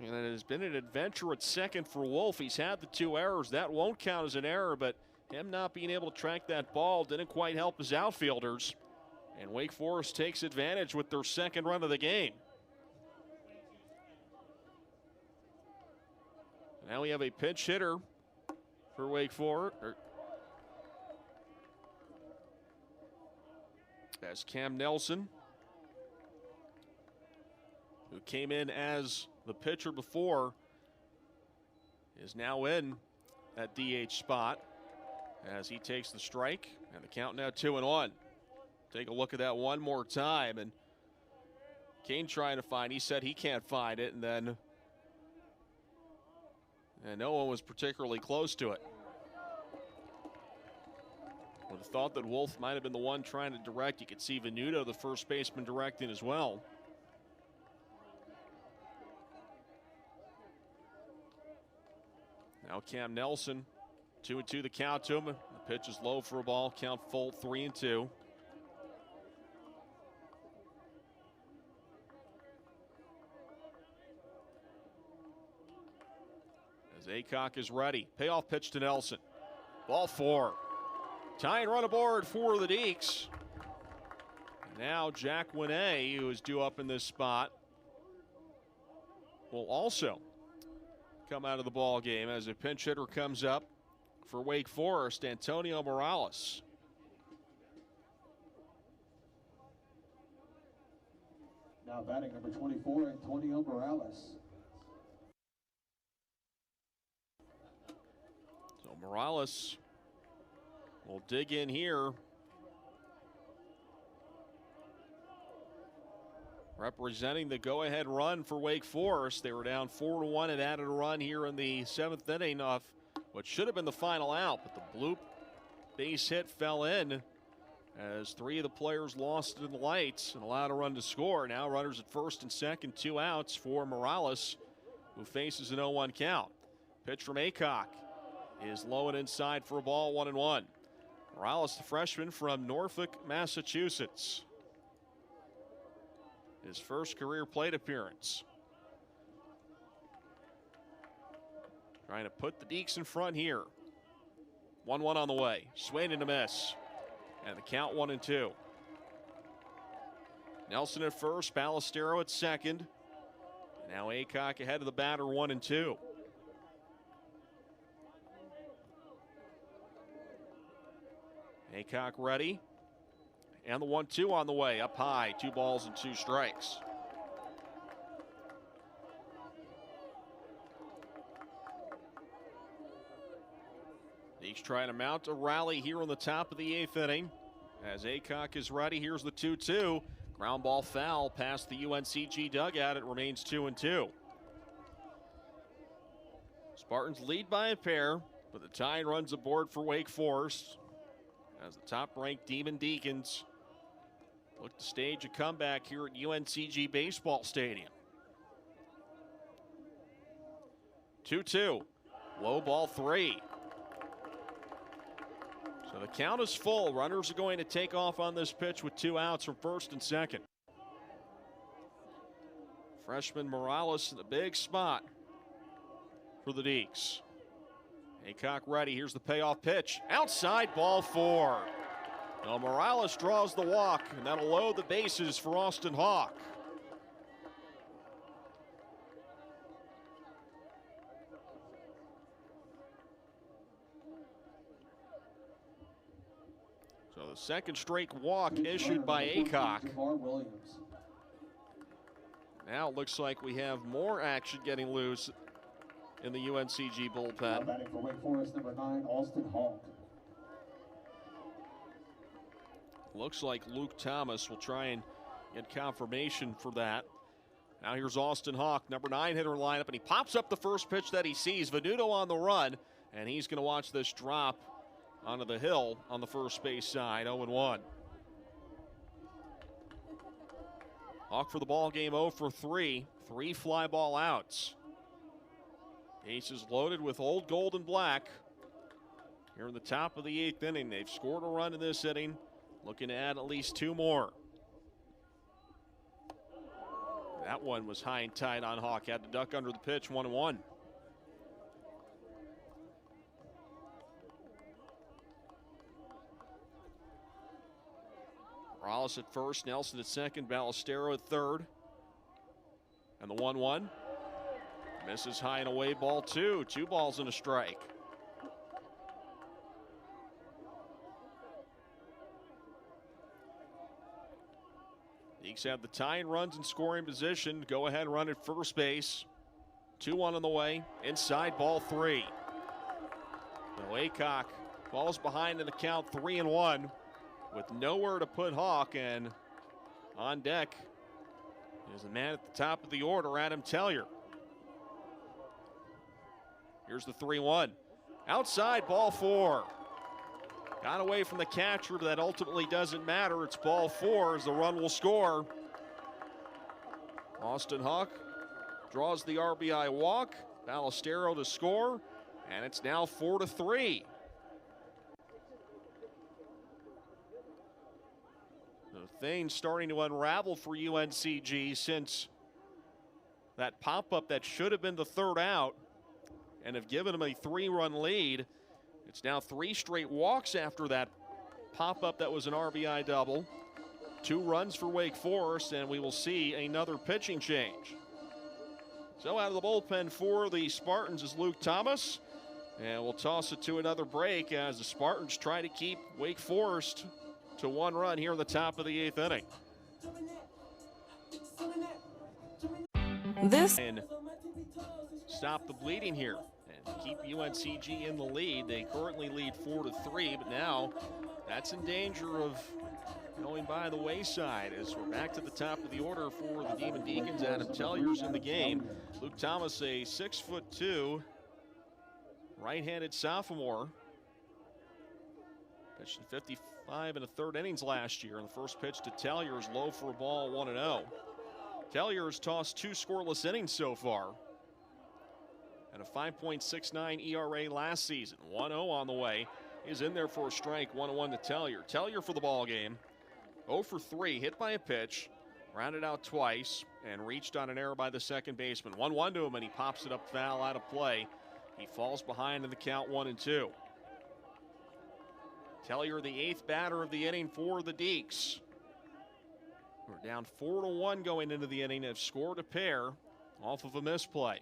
And it has been an adventure at second for Wolf. He's had the 2 errors. That won't count as an error, but him not being able to track that ball didn't quite help his outfielders. And Wake Forest takes advantage with their second run of the game. Now we have a pinch hitter for Wake Forest. As Cam Nelson, who came in as the pitcher before, is now in that DH spot as he takes the strike, and the count now 2-1. Take a look at that one more time, and Kane trying to find, he said he can't find it, and no one was particularly close to it. Would have thought that Wolf might have been the one trying to direct. You could see Venuto, the first baseman, directing as well. Now Cam Nelson, 2-2 the count to him. The pitch is low for a ball, count full, 3-2. As Aycock is ready, payoff pitch to Nelson. Ball 4. Tying run aboard for the Deeks. Now Jack Winay, who is due up in this spot, will also come out of the ball game as a pinch hitter comes up for Wake Forest, Antonio Morales. Now batting number 24, Antonio Morales. So Morales will dig in here. Representing the go-ahead run for Wake Forest. They were down 4-1 and added a run here in the 7th inning off what should have been the final out, but the bloop base hit fell in as 3 of the players lost in the lights and allowed a run to score. Now runners at first and second, 2 outs for Morales, who faces an 0-1 count. Pitch from Aycock is low and inside for a ball, 1-1. Morales, the freshman from Norfolk, Massachusetts. His first career plate appearance. Trying to put the Deeks in front here. 1-1 on the way. Swing and a miss. And the count 1-2. Nelson at first, Ballestero at second. Now Aycock ahead of the batter, 1-2. Aycock ready. And the 1-2 on the way, up high, 2 balls and 2 strikes. He's trying to mount a rally here on the top of the 8th inning. As Aycock is ready, here's the 2-2. Ground ball foul past the UNCG dugout. It remains 2-2. Spartans lead by a pair, but the tying runs aboard for Wake Forest as the top-ranked Demon Deacons look to stage a comeback here at UNCG Baseball Stadium. 2-2. Low ball 3. So the count is full. Runners are going to take off on this pitch with 2 outs from first and second. Freshman Morales in a big spot for the Deeks. Aycock ready. Here's the payoff pitch. Outside, ball 4. Now Morales draws the walk, and that'll load the bases for Austin Hawk. So the second straight walk issued by Aycock. Now it looks like we have more action getting loose in the UNCG bullpen. Batting for Wake Forest, number 9, Austin Hawk. Looks like Luke Thomas will try and get confirmation for that. Now here's Austin Hawk, number 9 hitter lineup, and he pops up the first pitch that he sees. Venuto on the run, and he's going to watch this drop onto the hill on the first base side, 0-1. Hawk for the ball game, 0 for 3. 3 fly ball outs. Bases loaded with Old Gold and Black. Here in the top of the 8th inning, they've scored a run in this inning, looking to add at least 2 more. That one was high and tight on Hawk, had to duck under the pitch, 1-1. Morales at first, Nelson at second, Ballestero at third. And the 1-1. Misses high and away, ball 2. 2 balls and a strike. Deeks have the tying runs in scoring position. Go ahead run at first base. 2-1 on the way. Inside, ball 3. Now Aycock falls behind in the count, 3-1. With nowhere to put Hawk, and on deck is a man at the top of the order, Adam Tellier. Here's the 3-1. Outside, ball 4. Got away from the catcher, but that ultimately doesn't matter. It's ball 4 as the run will score. Austin Hawk draws the RBI walk. Ballestero to score, and it's now 4-3. The thing's starting to unravel for UNCG since that pop-up that should have been the third out and have given them a 3-run lead. It's now 3 straight walks after that pop-up that was an RBI double. 2 runs for Wake Forest, and we will see another pitching change. So out of the bullpen for the Spartans is Luke Thomas, and we'll toss it to another break as the Spartans try to keep Wake Forest to 1 run here in the top of the 8th inning. And stop the bleeding here and keep UNCG in the lead. They currently lead 4-3, but now that's in danger of going by the wayside as we're back to the top of the order for the Demon Deacons. Adam Tellier's in the game. Luke Thomas, a 6'2" right-handed sophomore. Pitched in 55 and a third innings last year, and the first pitch to Tellier is low for a ball, 1-0. Tellier has tossed 2 scoreless innings so far, and a 5.69 ERA last season. 1-0 on the way. He's in there for a strike, 1-1 to Tellier. Tellier for the ball game, 0 for 3, hit by a pitch, rounded out twice, and reached on an error by the second baseman. 1-1 to him, and he pops it up foul out of play. He falls behind in the count, 1-2. Tellier, the 8th batter of the inning for the Deeks. We're down 4-1 going into the inning. Have scored a pair off of a misplay.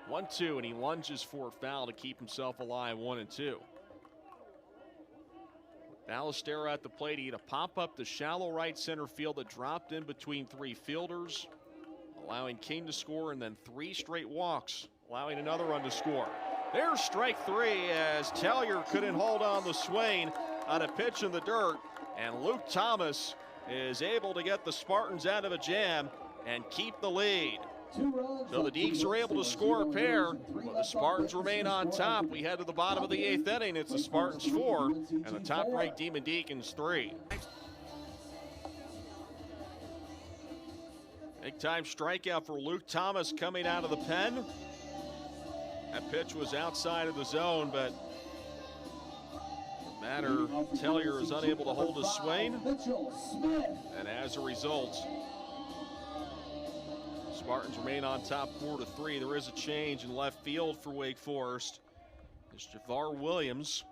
1-2, and he lunges for a foul to keep himself alive, 1-2. Ballestero at the plate. He had a pop up to shallow right center field that dropped in between 3 fielders, allowing King to score, and then 3 straight walks, allowing another run to score. There's strike 3 as Tellier couldn't hold on the swing on a pitch in the dirt, and Luke Thomas is able to get the Spartans out of a jam and keep the lead. 2 runs. So the Deacs are able to score a pair, but the Spartans remain on top. We head to the bottom of the 8th inning. It's the Spartans 4 and the top-ranked Demon Deacons 3. Big-time strikeout for Luke Thomas coming out of the pen. That pitch was outside of the zone, but Matter Tellier is unable to hold his swing. And as a result, Spartans remain on top 4-3. There is a change in left field for Wake Forest. It's Javar Williams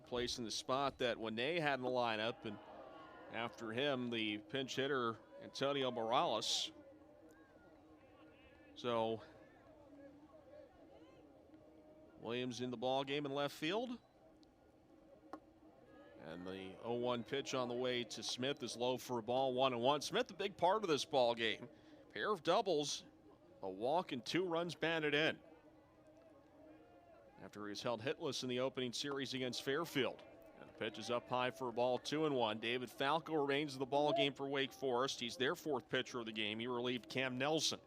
replacing the spot that Wene had in the lineup. And after him, the pinch hitter, Antonio Morales. So Williams in the ball game in left field. And the 0-1 pitch on the way to Smith is low for a ball, 1-1. Smith, a big part of this ball game. Pair of doubles, a walk, and 2 runs batted in. After he was held hitless in the opening series against Fairfield. And the pitch is up high for a ball, 2-1. David Falco remains in the ball game for Wake Forest. He's their 4th pitcher of the game. He relieved Cam Nelson.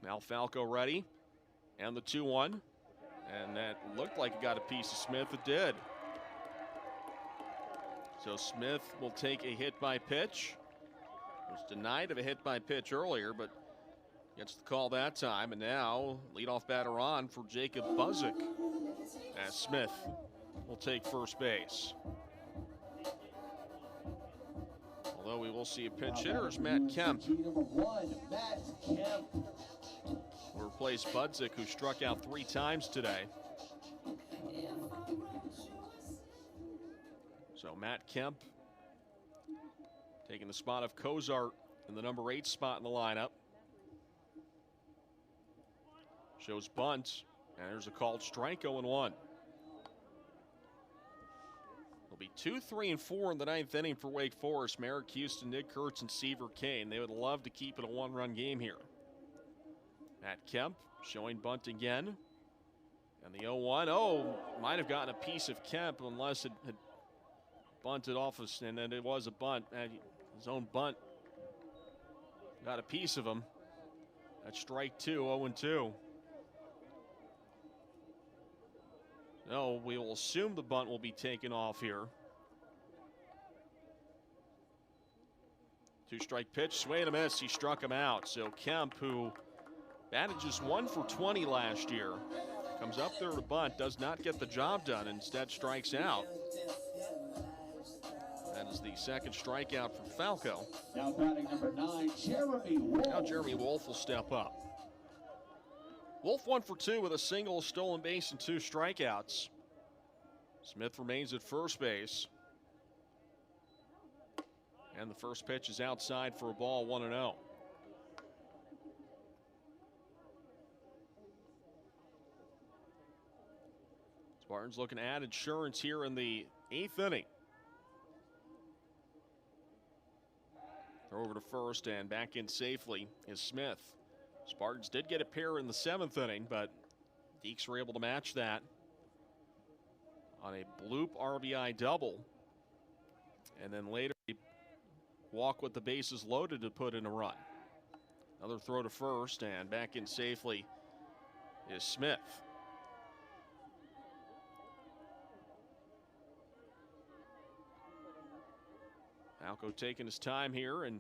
Now Falco ready, and the 2-1. And that looked like it got a piece of Smith. It did. So Smith will take a hit by pitch. Was denied of a hit by pitch earlier, but gets the call that time. And now leadoff batter on for Jacob Buzik, as Smith will take first base. Although we will see a pinch hitter is Matt Kemp. Will replace Budzik, who struck out 3 times today. So Matt Kemp taking the spot of Cozart in the number 8 spot in the lineup. Shows bunt, and there's a called strike, 0-1. It'll be 2, 3, and 4 in the 9th inning for Wake Forest. Merrick Houston, Nick Kurtz, and Seaver Kane. They would love to keep it a 1-run game here. Matt Kemp showing bunt again. And the 0-1, might have gotten a piece of Kemp unless it had bunted off us, and then it was a bunt. His own bunt got a piece of him. That's strike 2, 0-2. No, we will assume the bunt will be taken off here. 2-strike pitch, swing and a miss. He struck him out. So Kemp, who batted just 1 for 20 last year, comes up there to bunt, does not get the job done, instead strikes out. That is the 2nd strikeout from Falco. Now batting number 9, Jeremy Wolf. Now Jeremy Wolf will step up. Wolf 1 for 2 with a single, stolen base, and 2 strikeouts. Smith remains at first base. And the first pitch is outside for a ball, 1-0. Spartans looking to add insurance here in the 8th inning. Throw over to first, and back in safely is Smith. Spartans did get a pair in the 7th inning, but Deacs were able to match that on a bloop RBI double. And then later, they walk with the bases loaded to put in a run. Another throw to first, and back in safely is Smith. Falco taking his time here, and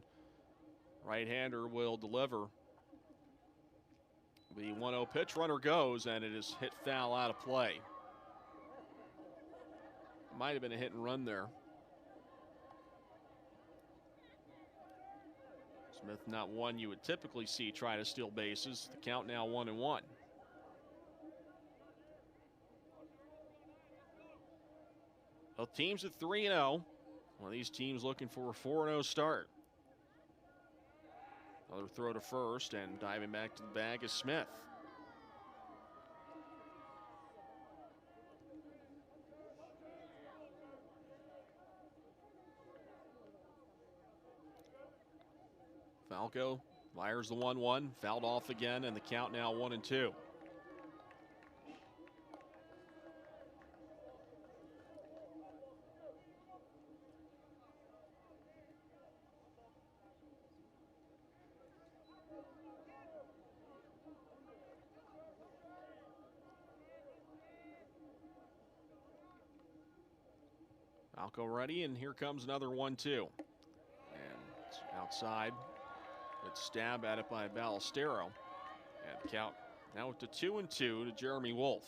right-hander will deliver. The 1-0 pitch, runner goes, and it is hit foul out of play. Might have been a hit and run there. Smith, not one you would typically see try to steal bases. The count now 1-1. Both teams at 3-0. One of these teams looking for a 4-0 start. Another throw to first, and diving back to the bag is Smith. Falco fires the 1-1, fouled off again, and the count now 1-2. Falco ready, and here comes another 1-2. And it's outside. It's stabbed at it by Ballestero. And the count now to 2-2 to Jeremy Wolf.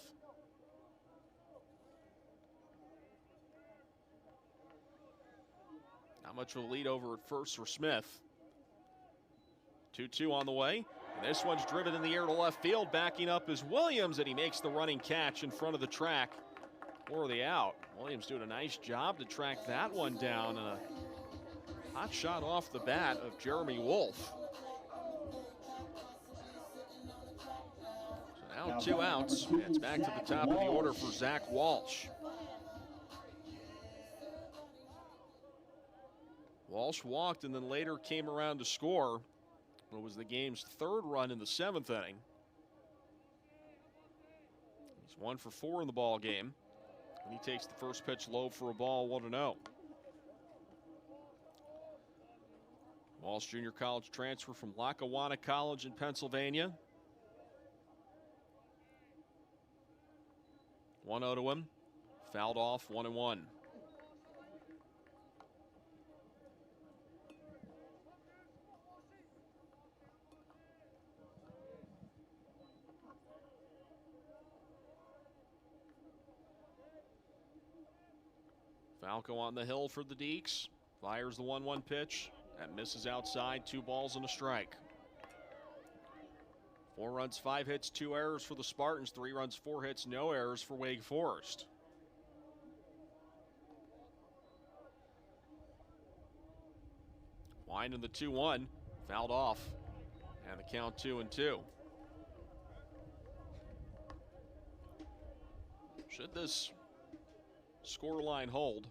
Not much of a lead over at first for Smith. 2-2 on the way. And this one's driven in the air to left field. Backing up is Williams, and he makes the running catch in front of the track for the out. Williams doing a nice job to track that one down. And a hot shot off the bat of Jeremy Wolf. So now 2 outs. It's back to the top of the order for Zach Walsh. Walsh walked and then later came around to score. It was the game's 3rd run in the 7th inning. He's 1 for 4 in the ball game. And he takes the first pitch low for a ball, 1-0. Walsh junior college transfer from Lackawanna College in Pennsylvania. 1-0 to him. Fouled off, 1-1. Falco on the hill for the Deeks. Fires the 1-1 pitch. That misses outside. 2 balls and a strike. 4 runs, 5 hits, 2 errors for the Spartans. 3 runs, 4 hits, no errors for Wake Forest. Winding the 2-1. Fouled off. And the count 2-2. Should this scoreline hold,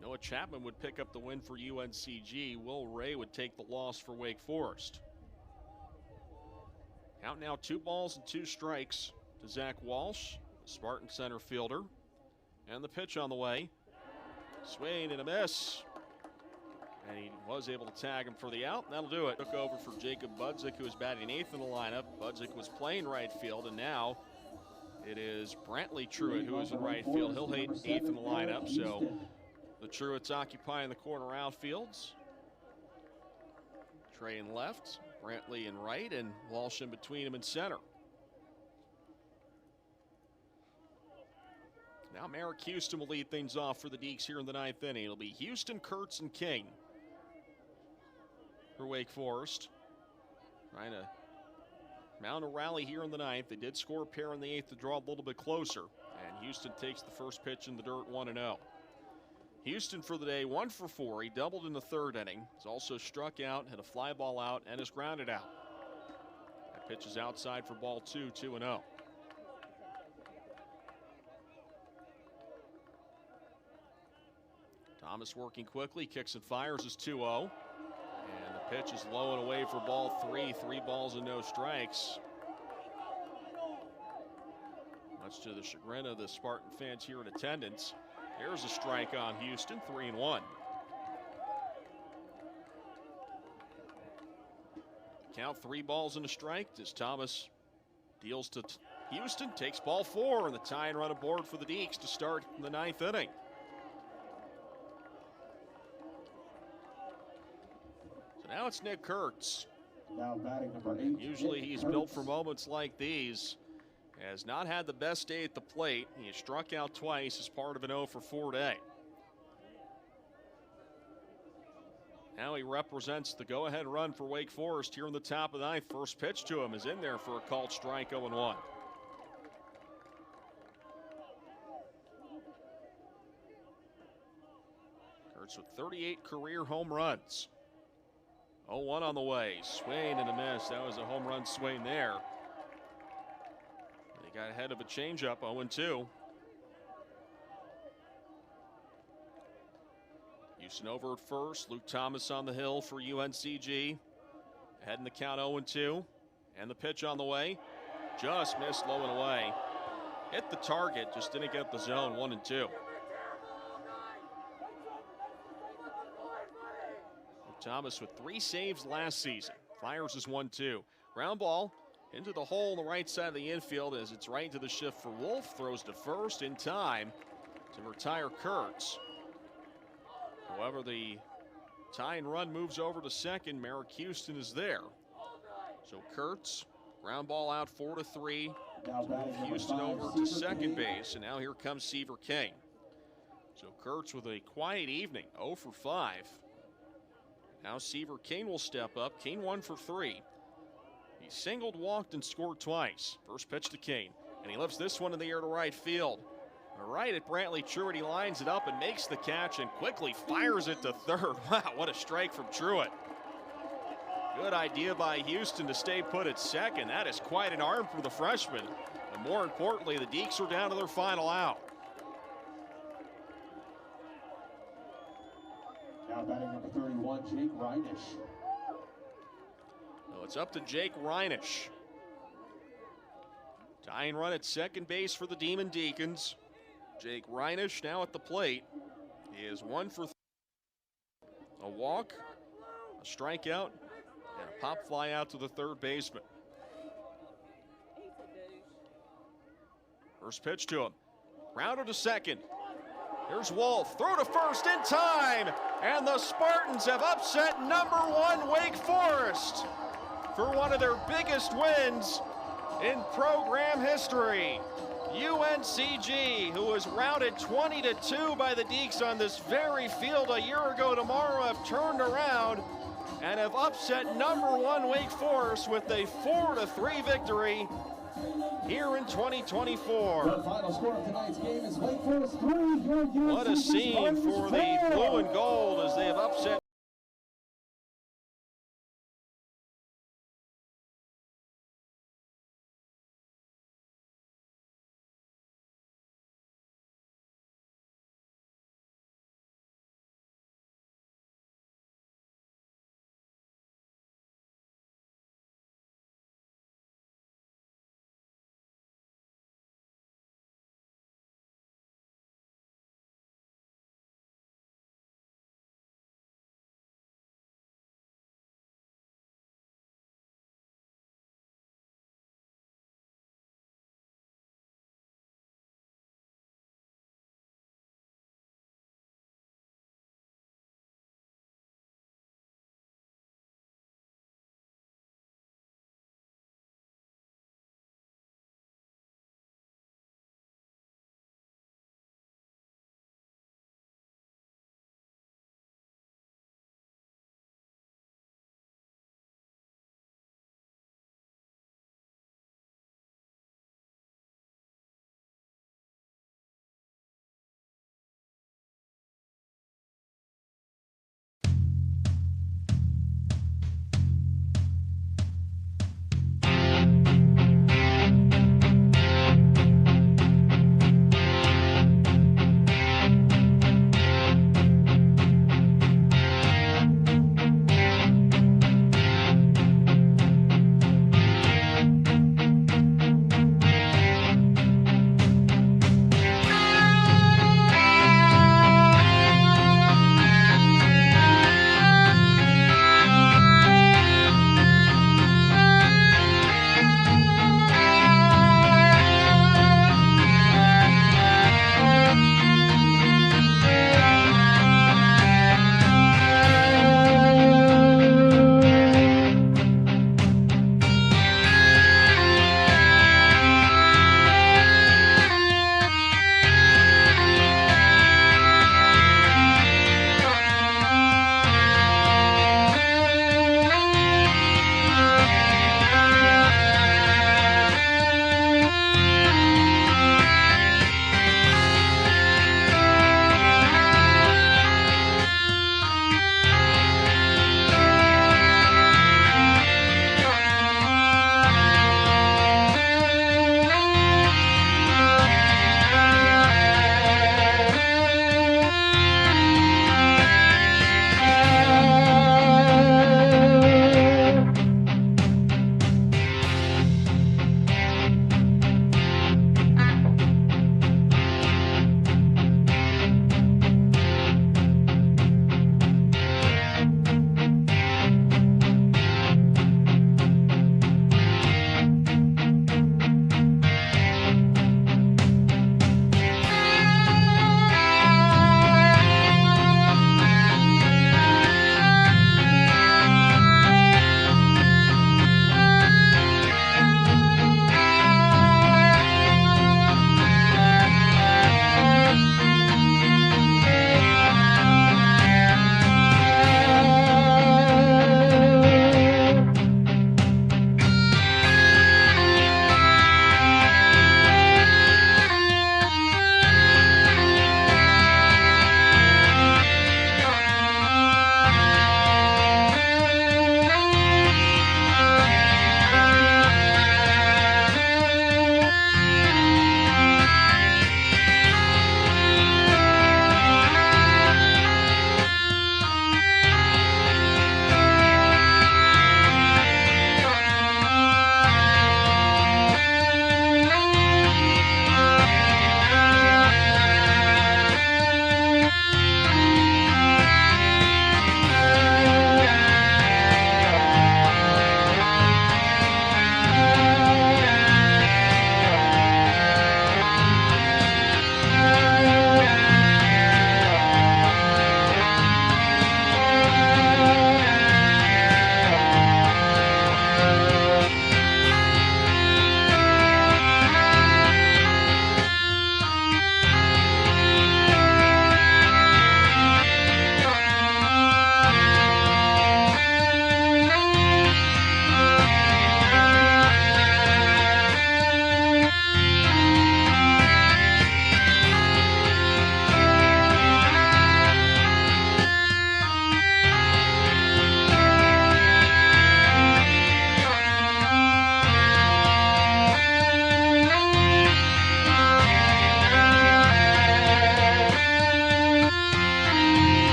Noah Chapman would pick up the win for UNCG. Will Ray would take the loss for Wake Forest. Count now 2 balls and 2 strikes to Zach Walsh, the Spartan center fielder. And the pitch on the way. Swing and a miss. And he was able to tag him for the out. That'll do it. Took over for Jacob Budzik, who was batting 8th in the lineup. Budzik was playing right field, and now it is Brantley Truitt who is in right field. He'll hit 8th in the lineup, so the Truitts occupying the corner outfields. Trey in left, Brantley in right, and Walsh in between him in center. Now Merrick Houston will lead things off for the Deeks here in the 9th inning. It'll be Houston, Kurtz, and King for Wake Forest. Trying to mount a rally here in the 9th. They did score a pair in the 8th to draw a little bit closer. And Houston takes the first pitch in the dirt, 1-0. Houston for the day, 1 for 4. He doubled in the 3rd inning. He's also struck out, hit a fly ball out, and is grounded out. That pitch is outside for ball 2, 2-0. Thomas working quickly, kicks and fires is 2-0. And the pitch is low and away for ball 3. 3 balls and no strikes. Much to the chagrin of the Spartan fans here in attendance. Here's a strike on Houston, 3-1. Count 3 balls and a strike as Thomas deals to Houston, takes ball 4, and the tie and run aboard for the Deeks to start the 9th inning. So now it's Nick Kurtz. Now batting number 8. Usually he's built for moments like these. Has not had the best day at the plate. He has struck out twice as part of an 0 for 4 day. Now he represents the go-ahead run for Wake Forest here in the top of the 9th. First pitch to him is in there for a called strike, 0-1. Kurtz with 38 career home runs. 0-1 on the way. Swing and a miss. That was a home run swing there. They got ahead of a changeup, 0-2. Houston over at first. Luke Thomas on the hill for UNCG. Ahead in the count, 0-2. And the pitch on the way. Just missed low and away. Hit the target, just didn't get the zone, 1-2. Luke Thomas with 3 saves last season. Fires is 1-2. Ground ball into the hole on the right side of the infield as it's right to the shift for Wolf. Throws to first in time. to retire Kurtz. However, the tying run moves over to second. Merrick Houston is there. So Kurtz, ground ball out 4-3. Houston over to second base, and now here comes Seaver Kane. So Kurtz with a quiet evening, 0 for 5. Now Seaver Kane will step up. Kane 1 for 3. He singled, walked, and scored twice. First pitch to Kane, and he lifts this one in the air to right field. Right at Brantley Truitt, he lines it up and makes the catch and quickly fires it to third. Wow, what a strike from Truitt. Good idea by Houston to stay put at second. That is quite an arm from the freshman. And more importantly, the Deacs are down to their final out. Now batting number 31, Jake Reinisch. So it's up to Jake Reinisch. Tying run at second base for the Demon Deacons. Jake Reinisch now at the plate. He is 1 for 3. A walk, a strikeout, and a pop fly out to the third baseman. First pitch to him. Grounded to second. Here's Wolf. Throw to first in time. And the Spartans have upset number 1 Wake Forest for one of their biggest wins in program history. UNCG, who was routed 20-2 by the Deacs on this very field a year ago tomorrow, have turned around and have upset number 1 Wake Forest with a 4-3 victory here in 2024. The final score of tonight's game is Wake Forest 3. What a scene for the blue and gold as they have upset